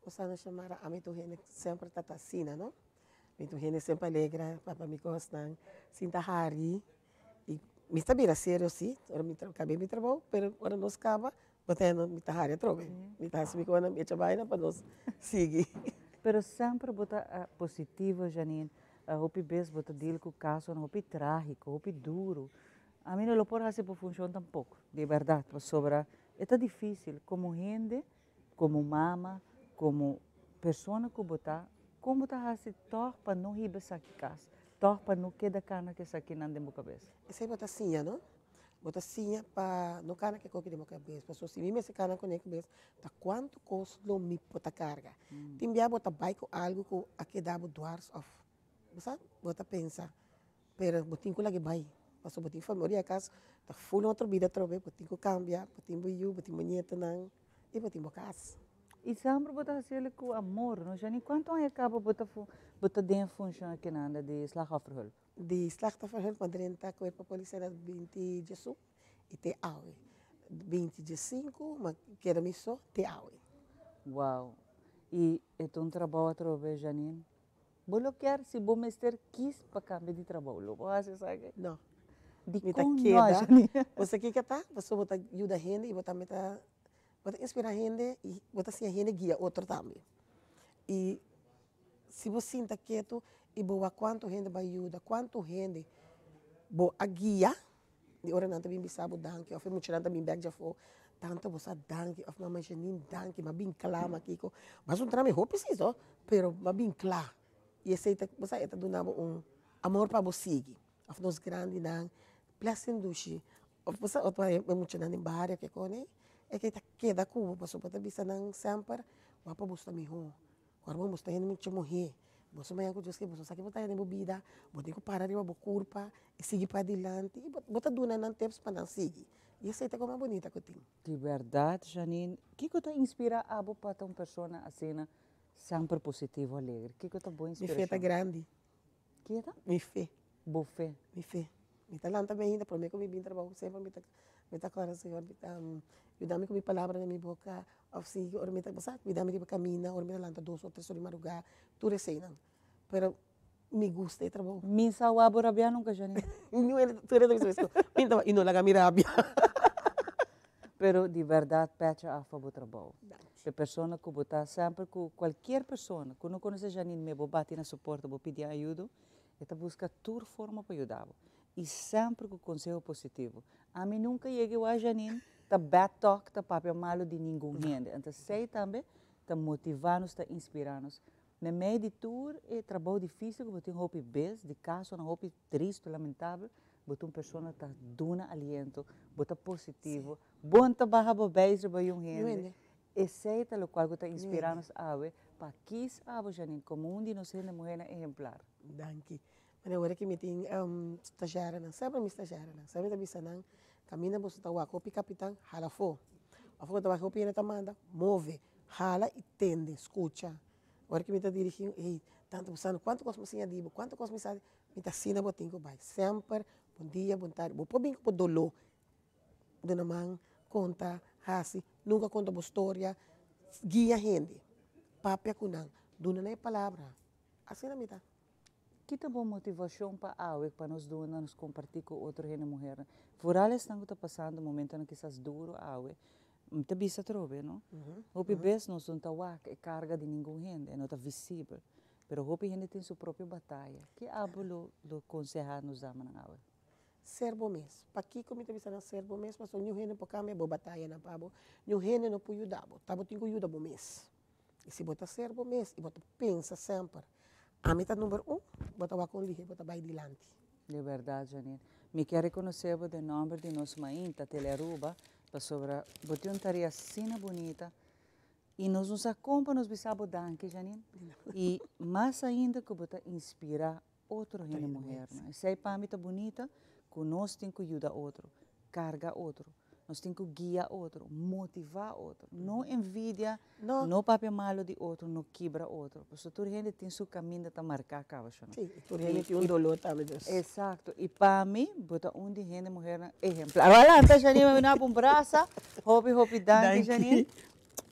[SPEAKER 20] Você não chama a mim, sempre está assim, não? Então, gente sempre alegre, para me gostar, sinta hari, e me está bem sério, sim, agora me acabei meu trabalho, mas agora nós acaba, botando me está hari, trobe, me está assim, quando me trabalha para nós seguir.
[SPEAKER 2] Pero sempre você positivo, Janine, o que bem, você diz que o caso não é trágico, é duro. A mim não pode fazer por função tampouco, de verdade, sobre é difícil, como gente, como mama, como pessoa que você como está fazendo toque para não ir para essa casa, toque para não quedar carne que essa aqui não tem cabeça.
[SPEAKER 20] Isso é assim, não? bota sinha para no cana que coque de moca vez, mas se mim se cana com ele vez, tá quanto custa lo mi bota carga. Timbia bota bike algo que aqui dá doars of. Você bota pensa, pero botinho lagi bai, mas botinho família casa, tá full outra vida trove, botinho cambia, botinho buiu, botinho bonita nang, e botinho casa.
[SPEAKER 21] E sempre bota assim com amor, não já nem quanto é acaba bota den função aqui nada de slachtofferhulp.
[SPEAKER 20] De slachtofferhulp madrenta com a polícia na 20 de su e te aue. 20 de 5, mas quero me só te aue.
[SPEAKER 21] Uau. E um trabalho a trove Janine. Bolo quer se bom mestre quis para cambiar de trabalho, você sabe?
[SPEAKER 20] Não.
[SPEAKER 21] De
[SPEAKER 20] como
[SPEAKER 21] Janine?
[SPEAKER 20] Você que tá, você bota ajuda a gente e bota meta bota inspirar a gente e bota assim a gente guia outro também. E se você sinta quieto e boa quanto gente vai ajudar, quanto gente boa a guia, de hora não também bisabo danke, of muito não também bag já for, tanto você danke, of mamãe Janine danke, mas bem claro aqui, mas um trame roupa preciso, pero mas bem claro. E aceita você está dando amor para você seguir, of nós grande não, blessing dushi, of você outro muito não em barra que cone é que queda cubo, passou para bisa nang sempre, wapa busta miho. Korban busta hen muito morrer. Você vai acordar que você sabe botar em bebida, botar com parar de uma curva e seguir para adiante e botar duna não tempos para não seguir. E essa é como bonita que eu tenho.
[SPEAKER 21] De verdade, Janine, o que te inspira a para uma pessoa assim, sempre positivo, alegre? O que te boa inspiração?
[SPEAKER 20] Mi fé tá grande.
[SPEAKER 21] Que é?
[SPEAKER 20] Mi fé.
[SPEAKER 21] Boa fé.
[SPEAKER 20] Mi fé. Mi talento bem ainda, para mim que eu vim trabalho sempre me tá claro, Senhor, me dá-me com minha palavra na minha boca, assim, ora me tá passar, me dá-me de caminhar, ora me lanta 2 ou 3 horas de madrugada, tudo recém, pero me gusta trabalho.
[SPEAKER 21] Me sawa rabia nunca, Janine.
[SPEAKER 20] Não é tudo isso, então e não laga mi rabia.
[SPEAKER 21] Pero de verdade, pecha a favor trabalho. A pessoa que botar sempre com qualquer pessoa, que não conhece Janine, me vou bater na suporte, vou pedir ajuda, ela busca toda forma para ajudar. E sempre com conselho positivo. A mim nunca cheguei a Janine, tá bad talk, tá papel malo de ninguém gente. Então, sei também, tá motivar-nos, tá inspirar-nos. No meio de tudo, é trabalho difícil, que tem roupa bes, de caso, uma roupa triste, lamentável, botar uma pessoa tá dando aliento, botar positivo, bom tá barra bobês, trabalhar gente. E sei tá o qual tá inspirando-nos a ver, para quis a Janine, como de nós gente mulher exemplar.
[SPEAKER 20] Danke. Mas agora que me tem estagiária, sempre me estagiária, sempre me bisa nang camina você tá o copi capitão, hala fo. A foto vai copi na tamanda, move, hala e tende, escuta. Agora que me tá dirigindo, ei, tanto buscando quanto cosmo sinha dibo, quanto cosmo sabe, me tá sina botinho vai. Sempre bom dia, bom tarde. Vou pôr bem com dolor. Dona man conta, hasi, nunca conta boa história, guia gente. Papia kunang, dona na palavra. Assim na mitad.
[SPEAKER 21] Que tá boa motivação para nós dois nos compartilhar com outra gente mulher. Fora estão passando um momento em que estás duro muita bisa trove, não? O bebês não são tão é carga de ninguém gente, não está visível. Pero o gente tem sua própria batalha. Que abo lo aconselhar nos dá na aula?
[SPEAKER 20] Ser bom mês. Para aqui como está visando ser bom mês, mas o new gente pode cambiar boa batalha na pabo. New gente não pode ajudar, tá bom tem que ajudar bom mês. E se bota ser bom mês, e bota pensa sempre. A meta número 1, bota o aconselho, bota vai adiante.
[SPEAKER 21] De verdade, Janine. Me quero reconhecer o nome de nossa mãe, Telearuba, para sobre botar uma tarefa assim bonita. E nos acompanha, nos bisabo danke, Janine. E mais ainda que botar inspirar outra gente mulher. Se é para mim tá bonita, que nós temos que ajudar outro, carregar outro. Nós temos que guiar outro, motivar outro. Não envidia, não papel malo de outro, não quebra outro. Porque toda gente tem seu caminho para marcar a cava.
[SPEAKER 20] Sim, toda gente tem dolor também.
[SPEAKER 21] Exato. E para mim, botar de gente mulher exemplar. Olha, então, Janine, eu vou um braço. Hopi, danke, Janine.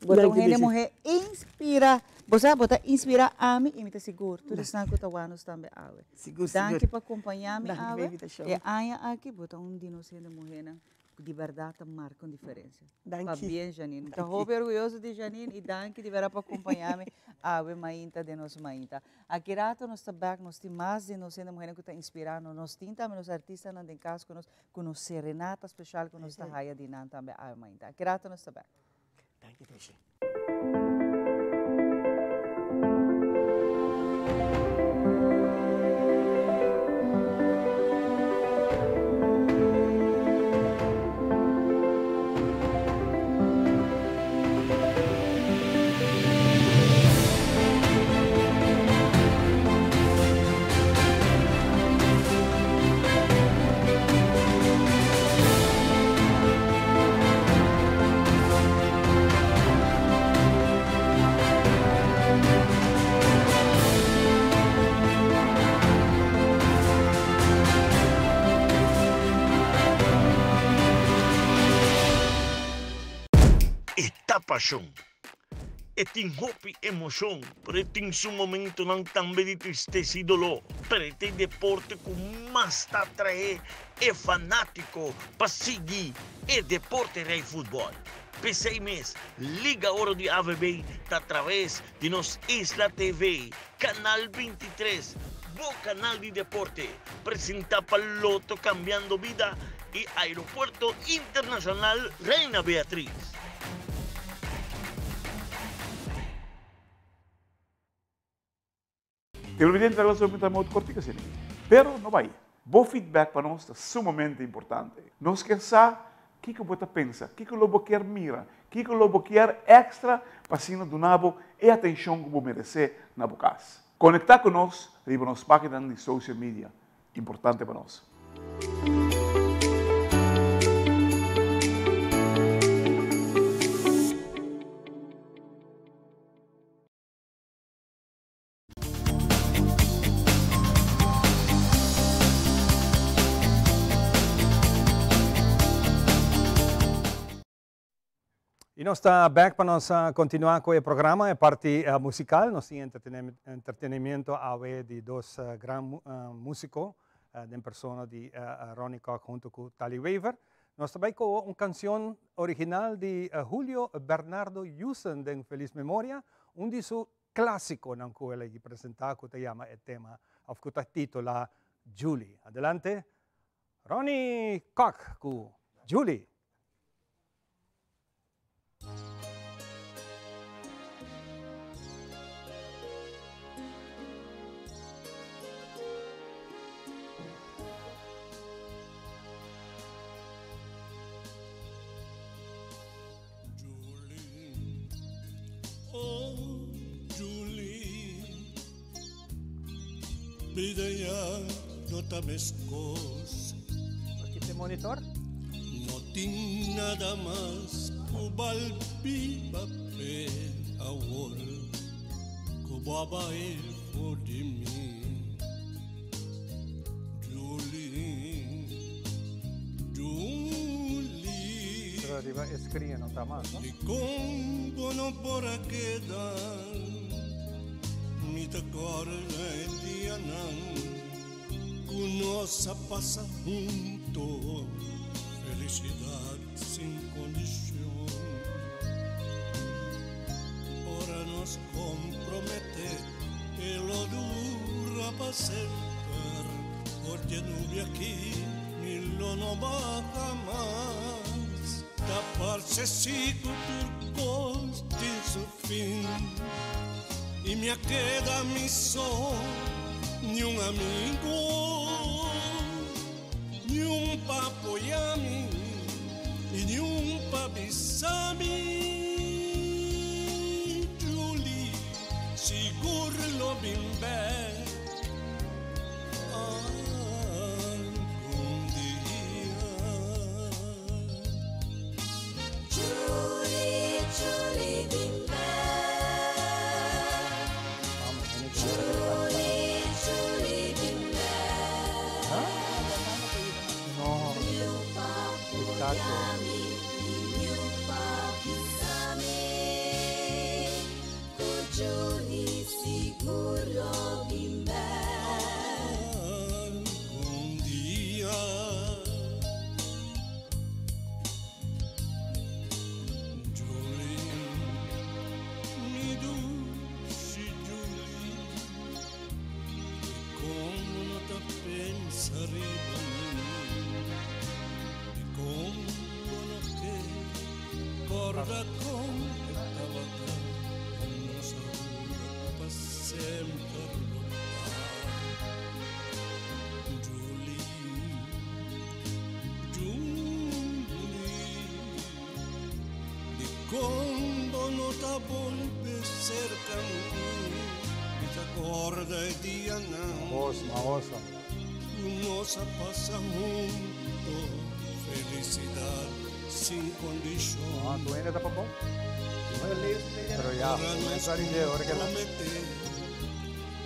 [SPEAKER 21] Botar gente mulher inspira. Você botar inspirar a mim e me tá seguro. Tudo isso que eu estou também.
[SPEAKER 20] Seguro.
[SPEAKER 21] Danke para acompanhar-me. E aí, aqui, botar de nós gente mulher. De verdade marca uma diferença. Para bem, Janine. Estou orgulhoso de Janine e danke de verdade para acompanhar-me a mainta de nossa mainta. Aqui rato nós nós temos mais de nós mulheres que estão inspirando, nós temos também os artistas não tem caso com nós serenata especial que nós está raia de nan também a mainta. Aqui rato nós está
[SPEAKER 20] Danke, Trishi.
[SPEAKER 6] paixão. E tem hopi emoção, pero tem um momento não também de tristeza e dolor. Pero tem deporte com mais te atrai e fanático para seguir e deporte e futebol. Pensei mês, liga Ouro de AVB através de nos Isla TV, Canal 23, bom canal de deporte, apresenta para Loto Cambiando Vida e Aeropuerto Internacional Reina Beatriz.
[SPEAKER 1] Televidente da relação está muito cortica, sim. Pero não vai. Bom feedback para nós é sumamente importante. Nós queremos saber o que você pensa, o que você quer mirar, o que você quer extra para assim donar e atenção que você merece na sua casa. Conectar conosco riba nas páginas de social media. Importante para nós.
[SPEAKER 3] E nós estamos back para nós continuar com o programa, a parte musical. Nós temos entretenimento a ver de dois grandes músicos, de persona de Ronnie Cox junto com Tali Weaver. Nós também com uma canção original de Julio Bernardo Houston, de Feliz Memória, de seus clássicos que ele apresentou, que se chama o tema, que está titulado Julie. Adelante, Ronnie Cox com Julie.
[SPEAKER 22] Oh, Julie, bidaya no tabes cos.
[SPEAKER 3] Aquí te monitor.
[SPEAKER 22] No tin nada más kubalbi bape awol kubaba for de mim. Julie, Julie.
[SPEAKER 3] Pero arriba escribe, no está más, ¿no?
[SPEAKER 22] Buono por quedar, mi te corre el día conoce pasa junto, felicidad sin condición. Ahora nos compromete, que lo dura para siempre, porque nube aquí ni lo no va jamás, taparse sigo turcos de su fin, y me queda mi sol, ni un amigo, ni un pa apoyarme, y ni un pa avisarme. Julie, seguro lo bimbe. Quando nota volve cerca mi te acorda e dia não nossa passa junto felicidade sem condição.
[SPEAKER 3] Ah, tu ainda tá bom? Pero ya, ahora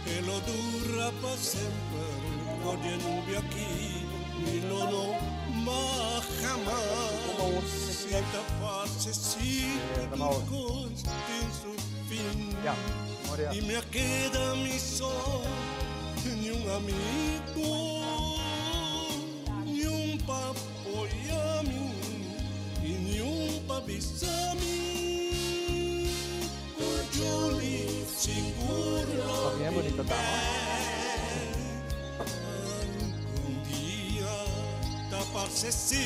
[SPEAKER 3] que
[SPEAKER 22] lo dura para sempre, pode nube aqui, mi lo no ma jamás si taparse si en su fin y me queda mi sol ni un amigo ni un papoyami y ni un papisami Julie seguro
[SPEAKER 3] Bien bonito
[SPEAKER 22] algún día taparse si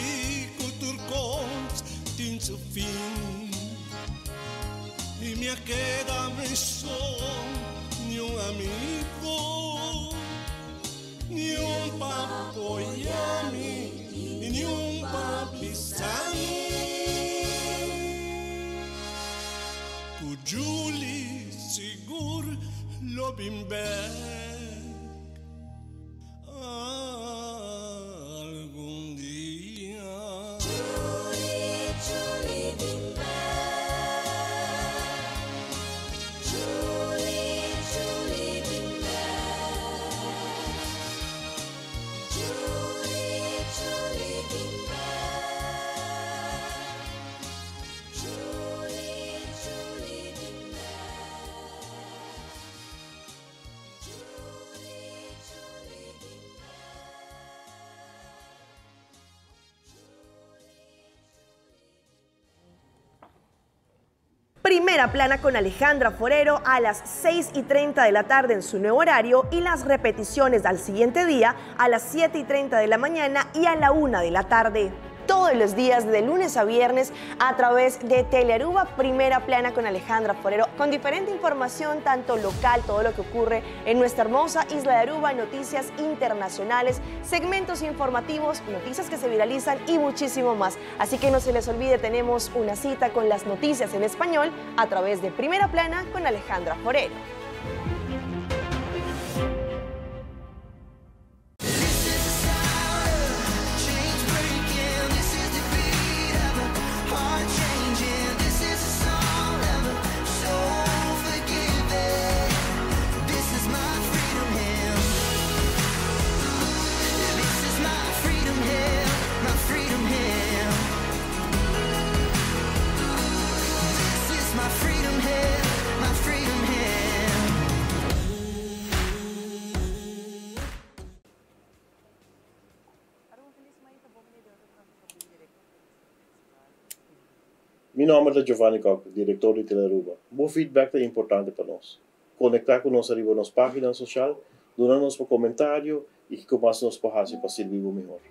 [SPEAKER 22] turcos tin su fin y me queda mi sol ni un amigo ni un papoyami ni un papisani cu Julie sigur lo bimbe algún día Julie, Julie bimbe Julie, Julie bimbe Julie, Julie bimbe Julie, Julie bimbe
[SPEAKER 7] Primera plana con Alejandra Forero a las 6:30 de la tarde en su nuevo horario y las repeticiones al siguiente día a las 7:30 de la mañana y a la 1 de la tarde. Todos los días de lunes a viernes a través de Telearuba, Primera Plana con Alejandra Forero, con diferente información tanto local, todo lo que ocurre en nuestra hermosa isla de Aruba, noticias internacionales, segmentos informativos, noticias que se viralizan y muchísimo más. Así que no se les olvide, tenemos una cita con las noticias en español a través de Primera Plana con Alejandra Forero.
[SPEAKER 4] Meu nome é Giovanni Cock, diretor de Telearuba. Bom feedback é importante para nós. Conectar conosco arriba nas páginas sociais, donar-nos um comentário e que mais nos pode fazer para servir o melhor.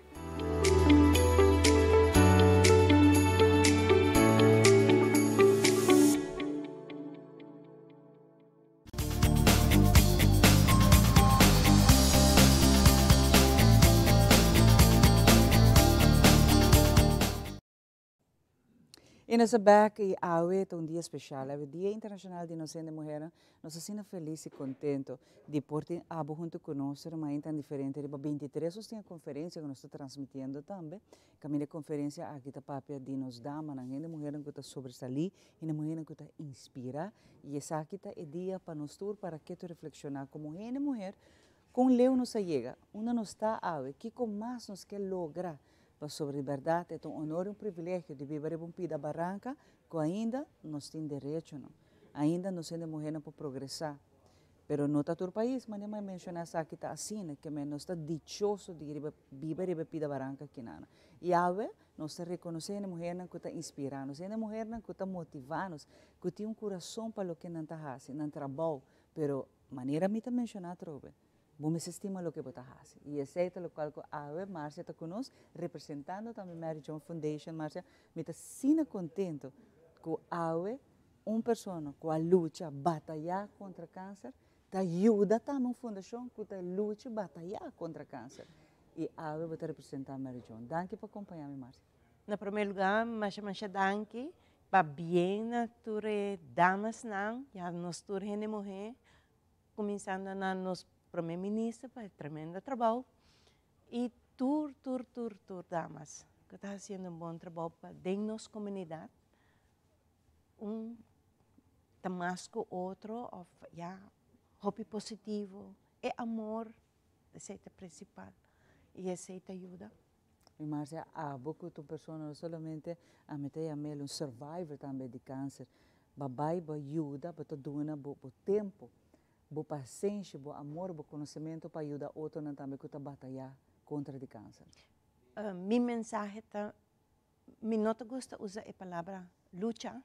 [SPEAKER 21] E nessa back e awe é um dia especial, é o Dia Internacional de Inocente Mulher. Nós estamos felizes e contentes de poder abo junto conosco, mas tão diferente. Riba 23 nós temos conferência que nós estamos transmitindo também. Caminho de conferência aqui está papel de nos dama, na gente mulher que está sobressalir e na mulher que está inspira. E essa aqui está é dia para nós todos para que tu reflexionar como gente mulher com leu nos chega. Uma nos está awe que com mais nos quer lograr. Sobre verdade, é um honor e um privilégio de viver em um país da Barranca que ainda nós temos direito, não? Ainda nós temos mulher para progressar. Mas não está todo o país, mas nem mencionar isso aqui está assim, né? Que nós está dichoso de viver em um país da Barranca aqui. E agora, nós está reconhecendo a mulher que está inspirando, nós temos mulher que está motivando, que tem um coração para o que não está fazendo, não trabalha, mas maneira me está mencionar, trobe. Vamos estimar o que você faz. E esse é o qual a Márcia está conosco, representando também a Mary John Foundation. Márcia, me está sendo contente que a uma pessoa que a luta, batalhar contra o câncer, ajuda também uma fundação que luta, batalhar contra o câncer. E a vai representar a Mary John. Danke por acompanhar-me, Márcia.
[SPEAKER 5] Na primeiro lugar, mas danke para bem na ture damas não, já nós ture gente mulher, começando na nos primeiro-ministro, faz tremendo trabalho. E tur, damas, que está fazendo um bom trabalho para dentro da nossa comunidade. Tamasco, outro, hobby positivo, é amor, esse é o principal. E esse ajuda.
[SPEAKER 21] E Marcia, beaucoup de pessoas não somente a meter a mel survivor também de câncer. Babai, ba ajuda, ba dona, bo tempo, bo paciência, bo amor, bo conhecimento para ajudar outro também que está batalhar contra o câncer.
[SPEAKER 5] Mi mensaje está, mi no te gusta usar a palavra lucha.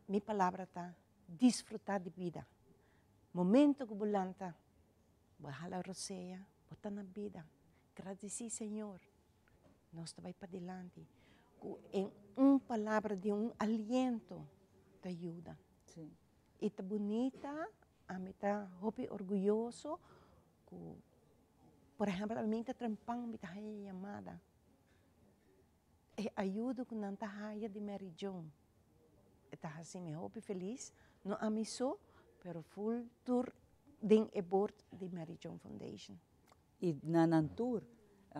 [SPEAKER 5] Mi palavra está disfrutar de vida. Momento que volanta, bahala roseia, bota na vida. Agradeci, Senhor. Nós vai para adelante. Em palavra de aliento te ajuda.
[SPEAKER 21] Sim.
[SPEAKER 5] E tá bonita, a mim tá orgulhoso. Por exemplo, a mim tá trampang, me tá chamada. E ajuda com nanta raia de Mary John. Tá assim, me hope feliz. Não amiso, pero full tour din e board de Mary John Foundation.
[SPEAKER 21] E na Nantur,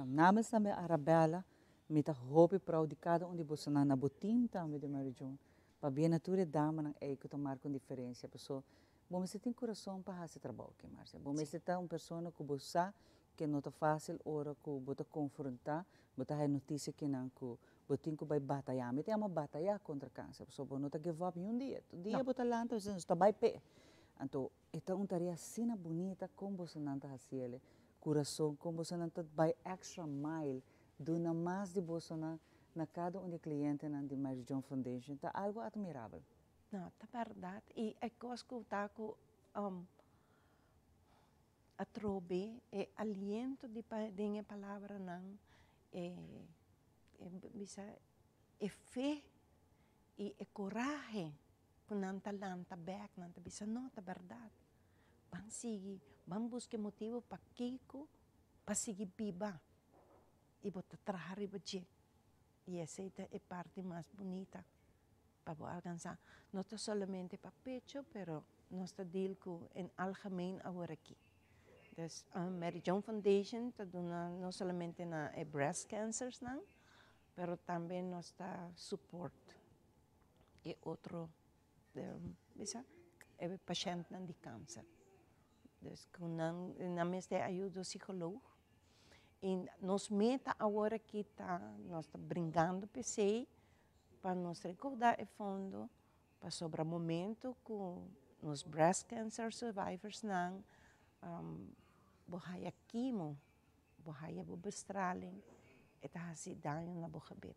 [SPEAKER 21] namens também Arabella, me tá hope proud de cada de você na botim também de Mary John. Para bem natura dama nang que tomar com diferença, pessoa. Bom, você tem coração para fazer trabalho, que Márcia. Bom, você tá uma pessoa que você que não tá fácil hora que você confrontar, você a notícia que não que você tem que batalhar, mas tem uma batalha contra câncer. Pessoa, não tá give up um dia, você lá, você está vai pé. Então, é uma tarefa assim bonita como você não tá fazendo. Coração, como você não vai extra mile, dona mais de você na cada cliente de Mary John Foundation, está algo admirável.
[SPEAKER 5] Não, tá verdade. E a coisa que eu tá com a trobe é aliento de a palavra não é fé e é coragem que não tá lanta back, não tá bisa não tá verdade. Vamos seguir, vamos buscar motivo para Kiko, para seguir viva e botar trabalhar e bater. E essa é a parte mais bonita para alcançar. Não é somente para pecho, pero nós está deal com em algemeen agora aqui. Então, Mary John Foundation está dando não somente na breast cancers, não, pero também nós está support e outro, é paciente de câncer. Então, na mês de ajuda psicólogo. E nos meta agora que nós está brincando PC para nos recordar o fundo para sobre o momento com os breast cancer survivors não bohaya quimo, bohaya bobestraling, eta hasi dano na bohabit.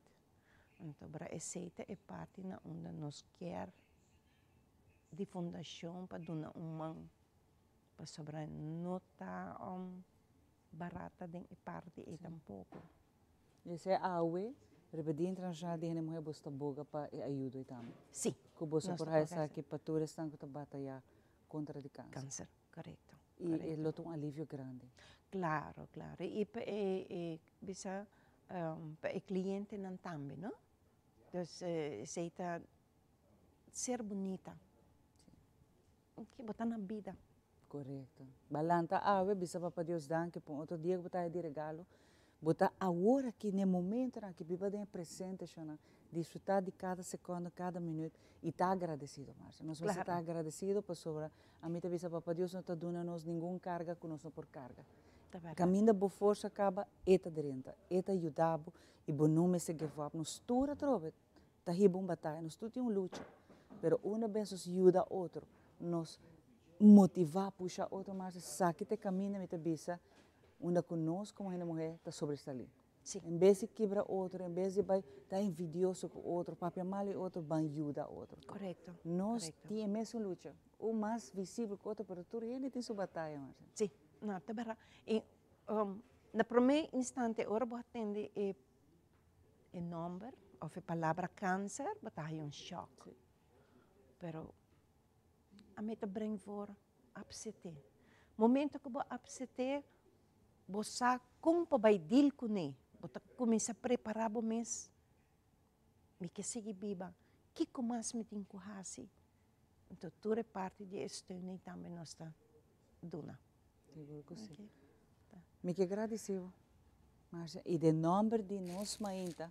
[SPEAKER 5] Então, para aceita é parte na onde nós quer de fundação para donar para sobre nota barata den parte e tampouco.
[SPEAKER 21] Esse é a UE, Rebelde Internacional de Mulher Bosta Boga para ajuda também.
[SPEAKER 5] Sim.
[SPEAKER 21] Que você por essa que para todos estão que batalhar contra o câncer.
[SPEAKER 5] Câncer, correto.
[SPEAKER 21] E é um alívio grande.
[SPEAKER 5] Claro, claro. E bisa para o cliente não também, não? Então, aceita ser bonita. Que botar na vida.
[SPEAKER 21] Correto. Balanta ave bisa para Deus dan que por outro dia botar de regalo, botar agora que no momento na que viva de presente, chama, desfrutar de cada segundo, cada minuto e tá agradecido, Márcia. Nós vamos estar agradecido por sobre a mim também para Deus não está dando nos nenhum carga que nós não por carga. Caminho boa força acaba eta derenta, eta ajudabo e bom nome se give up. Nós tudo trove, tá ribo batalha, nós tudo tem luta, pero uma vez nos ajuda outro, nos motivar, puxar outro mais, sabe que caminha me bisa, onde conosco como uma mulher está sobressalir. Em vez de quebrar outro, em vez de estar envidioso com outro, papel mal e outro, vai ajudar outro.
[SPEAKER 5] Correto.
[SPEAKER 21] Nós temos a mesma luta, o mais visível que outro, pero tudo ele tem sua batalha, Marcia.
[SPEAKER 5] Sim, não, é verdade. E no primeiro instante, ora vou atender o número, ou a palavra câncer, batalha choque. Pero a meta bring voor upsete. Momento que vou upsete, você como vai deal com ele, você começa a preparar o mês, me que seguir viva, que mais me tem que fazer. Então toda parte de estudar também nós está dona.
[SPEAKER 21] Seguro que sim. Me que agradecido, Márcia. E de nome de nós mainta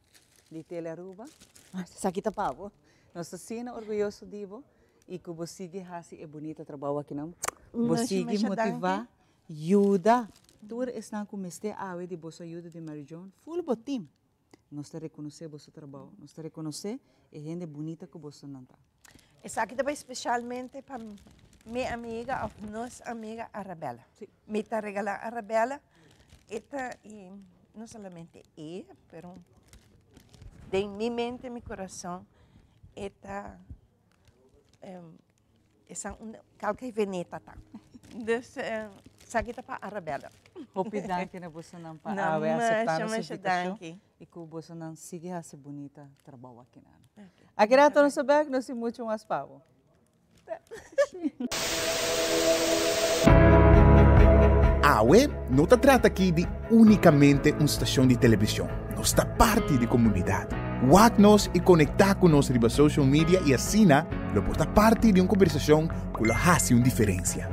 [SPEAKER 21] de Telaruba, Márcia, aqui tá pavo. Nós estamos orgulhosos de você. E que você siga é bonito trabalho aqui não. Você siga motivar, ajuda Tour es na comeste awe de bossa ajuda de Mary John, full bo team. Nós te reconhecer bossa trabalho, nós te reconhecer e gente bonita que bossa não tá.
[SPEAKER 8] Essa aqui também especialmente para minha amiga, ou nossa amiga Arabella. Me está regalando Arabella, e não somente mas de minha mente e meu coração, essa qualquer veneta tá. Então, aqui está para Arabella.
[SPEAKER 21] Hopi danke na bossa não pa
[SPEAKER 8] Não,
[SPEAKER 21] awe aceitar
[SPEAKER 8] mas
[SPEAKER 21] nossa invitação
[SPEAKER 8] danke.
[SPEAKER 21] e que bossa não siga a ser bonita trabalho aqui na. Aqui na tono saber nós temos muito mais pavo.
[SPEAKER 11] AUE não se trata aqui de unicamente uma estação de televisão. Nós está parte da comunidade. Wak-nos e conectar com nós riba social media e assim, lo porta parte de uma conversação que lo hace uma diferença.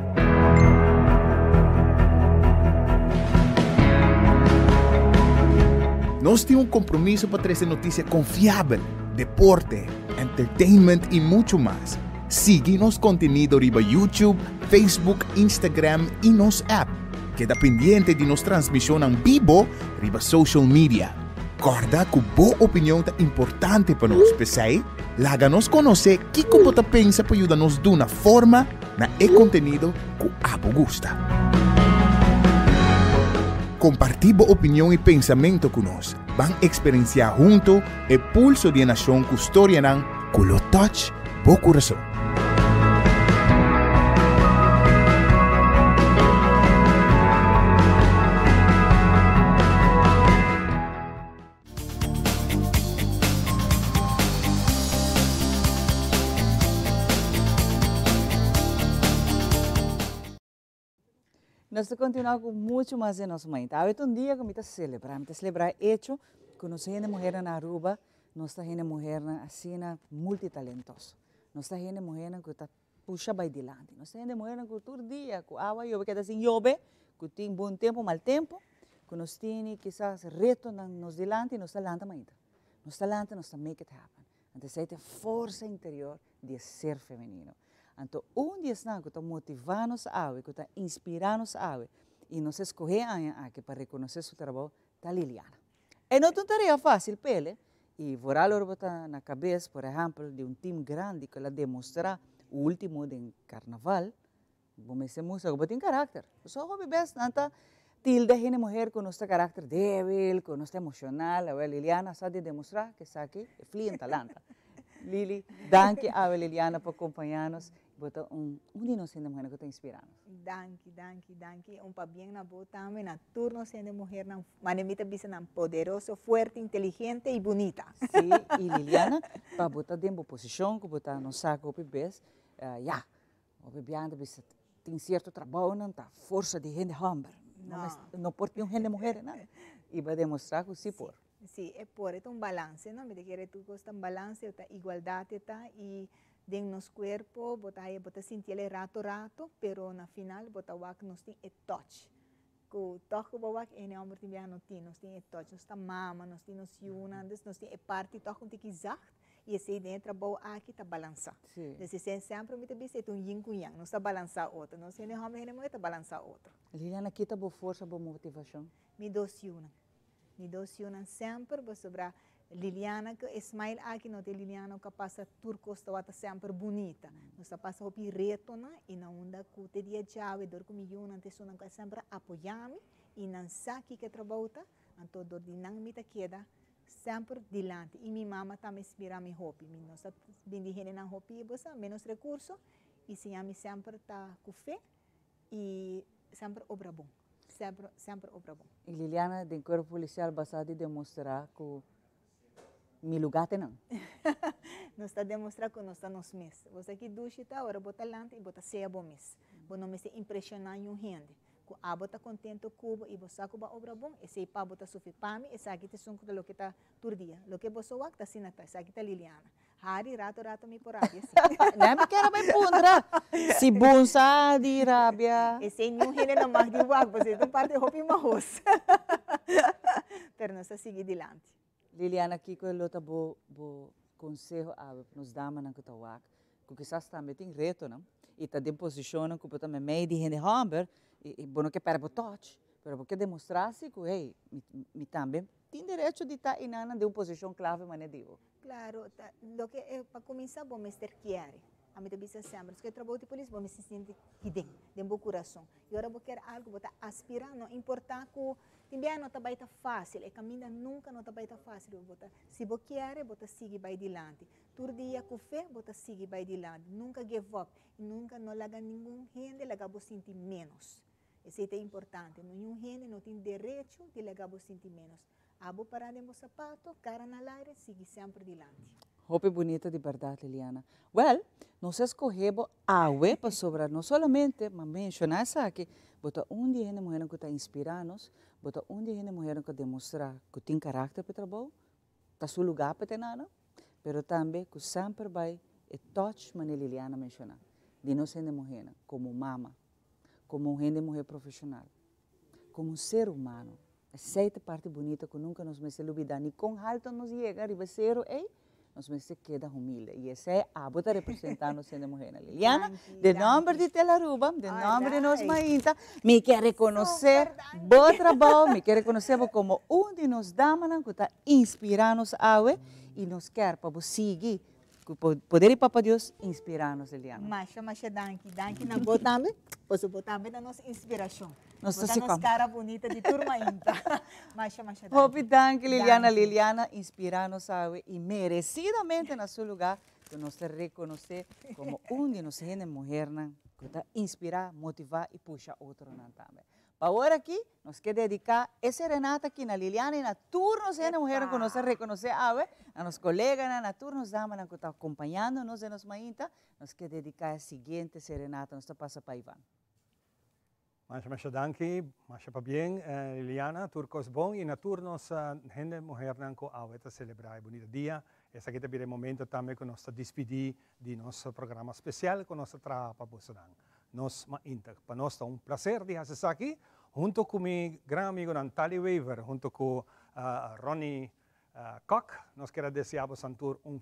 [SPEAKER 11] Nós temos um compromisso para trazer notícias confiáveis, deporte, entertainment e muito mais. Siga nosso conteúdo riba YouTube, Facebook, Instagram e nosso app. Queda pendiente de nossa transmissão em vivo riba social media. Corda que boa opinião é importante para nós, pessoal. Laga-nos conhecer o que você pensa para ajudar-nos de uma forma na conteúdo que abo gusta. Compartir boa opinião e pensamento conosco. Vão experienciar junto o pulso de nação que história não, que lo touch, bo coração.
[SPEAKER 21] Nós vamos continuar com muito mais em nosso momento. Há um dia que nós celebrar hecho que nós somos mulheres na Aruba, nós somos mulheres assim multitalentosa. Nós somos mulheres que está puxa para adiante. Nós somos mulheres que todo dia, que água que está assim chove, que tem bom tempo, mal tempo, que nós temos quizás reto nos dilante, nós talanta mais. Nós talanta, nós make it happen. Então, essa é a força interior de ser feminino. Então, dia que está motivando-nos a que está inspirando-nos a e nos escolher aqui para reconhecer seu trabalho, está Liliana. E não é uma tarefa fácil, pele, e vou botar na cabeça, por exemplo, de um time grande que ela demonstra o último de carnaval, vamos dizer, música, que tem caráter. Só que bem, nanta tilde a mulher com nosso caráter débil, com nosso emocional, a Liliana sabe demonstrar que está aqui, é fluente talanta. Lili, danke a Liliana por acompanhar-nos. Bota de nós sendo mulher que está inspirando.
[SPEAKER 23] Danke. Pa bien na bota, na turno sendo mulher, na manemita bisa na poderoso, fuerte, inteligente e bonita.
[SPEAKER 21] Sim, e Liliana, para botar dentro da posição, que botar no saco, o bebês, o bebê bisa tem certo trabalho, não tá força de gente homem. Não pode um gente mulher, não. E vai demonstrar que sim por.
[SPEAKER 23] Sim, é por é um balance, não? Me quer tu gosta um balance, igualdade tá e dentro nos corpo, bota sentir ele rato, pero na final bota wak nos tem e touch. O toque bo wak é homem tem não tem, nos tem e touch, nos tá mama, nos tem nos yuna, nos tem e parte toque um tique zacht e esse dentro bo aqui tá balançar. Desse sempre me tem ser um yin com yang, nos tá balançar outro, nos tem homem não tá balançar outro.
[SPEAKER 21] Liliana kita bo força, bo motivação.
[SPEAKER 23] Me dos yuna sempre bo sobra Liliana que smile aqui não tem Liliana que passa turco está sempre bonita. Nós passa o reto na e na onda que te dia chave dor comigo não te sona que sempre apoiame e não sabe que trabalha, então dor de não me queda sempre dilante. E minha mama também inspira me hopi, me nós bem de gente não hopi, bossa menos recurso e se a mim sempre tá com fé e sempre obra bom, sempre obra bom.
[SPEAKER 21] E Liliana do corpo policial basado demonstrar que mi lugar não.
[SPEAKER 23] Nós está demonstrando que nós estamos mes. Você aqui ducha tá, agora bota lante e bota seja bom mes. Bom não me se impressionar um gente. Que a bota contento cubo e você cuba obra bom. E se pa bota sufi para mim, essa aqui te sunco de lo que tá tur dia. Lo que você wak tá sinata, essa aqui tá Liliana. Hari rato me por aqui.
[SPEAKER 21] Não me quero bem pundra. Se bunsa de rábia.
[SPEAKER 23] Esse não gente não mais de wak, você não parte roupa e marros. Pero nós está seguir dilante.
[SPEAKER 21] Liliana, aqui que eu bo conselho a nos damas na Kutawak, que quizás também tem reto, não? E está em posição que também meio de gente hamber e bom que para botote, Pero porque demonstrasse que, hey, me também tem direito de estar em uma posição clave, mas não digo.
[SPEAKER 23] Claro, lo que para começar, bom, Mr. Chiari. A mim também sempre, porque eu trabalho de polícia, bom, me sinto aqui dentro do coração. E agora eu quero algo, vou aspirar, não importar que também não está bem fácil, e caminho nunca não está bem fácil. Se você quer, você seguir bem adiante. Todo dia com fé, você seguir bem adiante. Nunca give up, e nunca não larga nenhum gente, larga você sentir menos. Isso é importante. Nenhum gente não tem direito de largar você sentir menos. Abo parar de meus sapatos, cara na aire, seguir sempre adiante.
[SPEAKER 21] Roupa bonita de verdade, Liliana. Well, nós escolhemos a para sobrar, não somente, mas mencionar isso aqui, bota dia de mulher que está inspirando-nos, bota dia de mulher que demonstra que tem caráter para o trabalho, está seu lugar para ter nada, mas também que sempre vai e touch, mas Liliana mencionar, de nós de mulher, como mama, como uma mulher profissional, como um ser humano. Essa é a parte bonita que nunca nos vai olvidar, nem com alto nos chega, arriba zero, nós vamos queda humilde. E essa é a bota representando a mulher. Liliana, de nome de Telaruba, de nome de nós mainta, me quer reconhecer bom trabalho, me quer reconhecer como de nós damas que está inspirando-nos e nos quer para seguir, poder e Papa Deus inspirar-nos, Liliana.
[SPEAKER 23] Mas danke na botambe, posso botambe da nossa inspiração. Nossa cara bonita de turma ainda. Mas
[SPEAKER 21] Hope danke, Liliana. Liliana inspirar-nos e merecidamente no seu lugar, que nós te reconhecer como de nós mulher que está inspirar, motivar e puxar outro também. Para agora aqui, nós queremos dedicar essa serenata aqui na Liliana e na turno de mulher que nós reconhecer a nos colegas na turno damas que estão acompanhando-nos e nos mainta, nós queremos dedicar a seguinte serenata, nós passa para Ivan.
[SPEAKER 3] Mas danke, mas para bem, Liliana, turcos bom e na turnos gente mulher nanco a celebrar bonito dia. Esse aqui também é o momento também que nós despedir de nosso programa especial com nossa trapa para você. Nós mainta, para nós é prazer de estar aqui, junto com meu grande amigo Natalie Weaver, junto com Ronnie Koch. Nós queremos desejar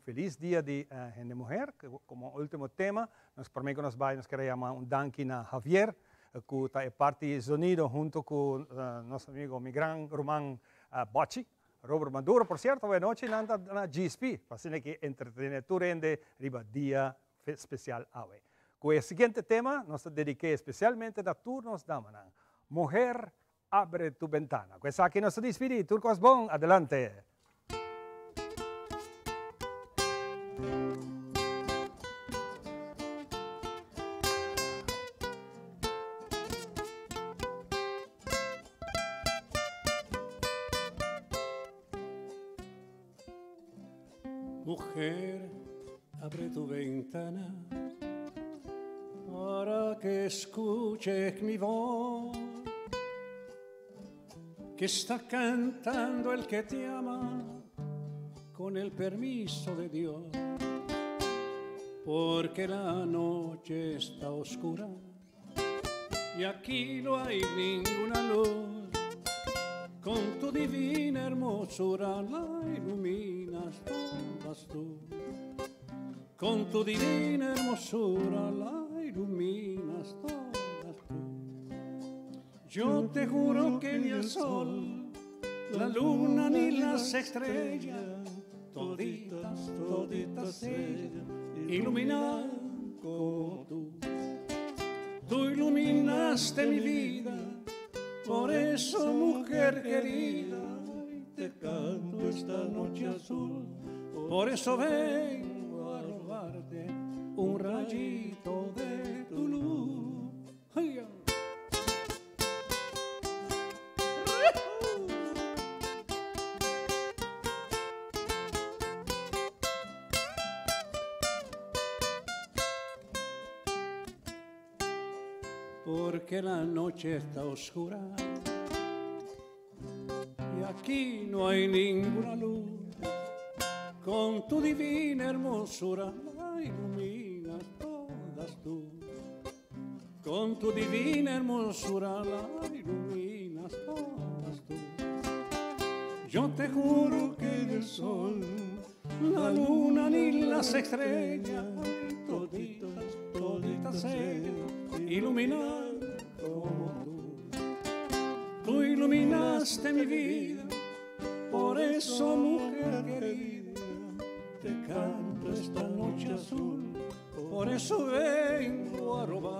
[SPEAKER 3] feliz dia de gente mulher, que como último tema, nós para mim que nós queremos chamar danke na Javier, que está parte do sonido junto com nosso amigo meu grande Roman Bocci. Robert Maduro, por cierto, hoje noite na GSP, para que entretenimento rende riba dia especial hoje. Com o seguinte tema, nós dediquei especialmente a turnos da manhã. Mulher, abre tu ventana. Com essa aqui nós despedimos. Turcos bom, adelante.
[SPEAKER 22] Mujer, abre tu ventana para que escuches mi voz, que está cantando el que te ama con el permiso de Dios, porque la noche está oscura y aquí no hay ninguna luz. Con tu divina hermosura la iluminas todas tú. Con tu divina hermosura la iluminas todas tú. Yo te juro que ni el sol, la luna ni las estrellas, toditas, toditas ellas, iluminan como tú. Tú iluminaste mi vida. Por eso, mujer querida, te canto esta noche azul. Por eso vengo a robarte un rayito de tu luz. ¡Ay! Porque la noche está oscura y aquí no hay ninguna luz. Con tu divina hermosura la iluminas todas tú. Con tu divina hermosura la iluminas todas tú. Yo te juro que el sol, la luna ni las estrellas, toditas, toditas ellas, iluminan como tú. Tú iluminaste mi vida, por eso, mujer querida, te canto esta noche azul, por eso vengo a robar.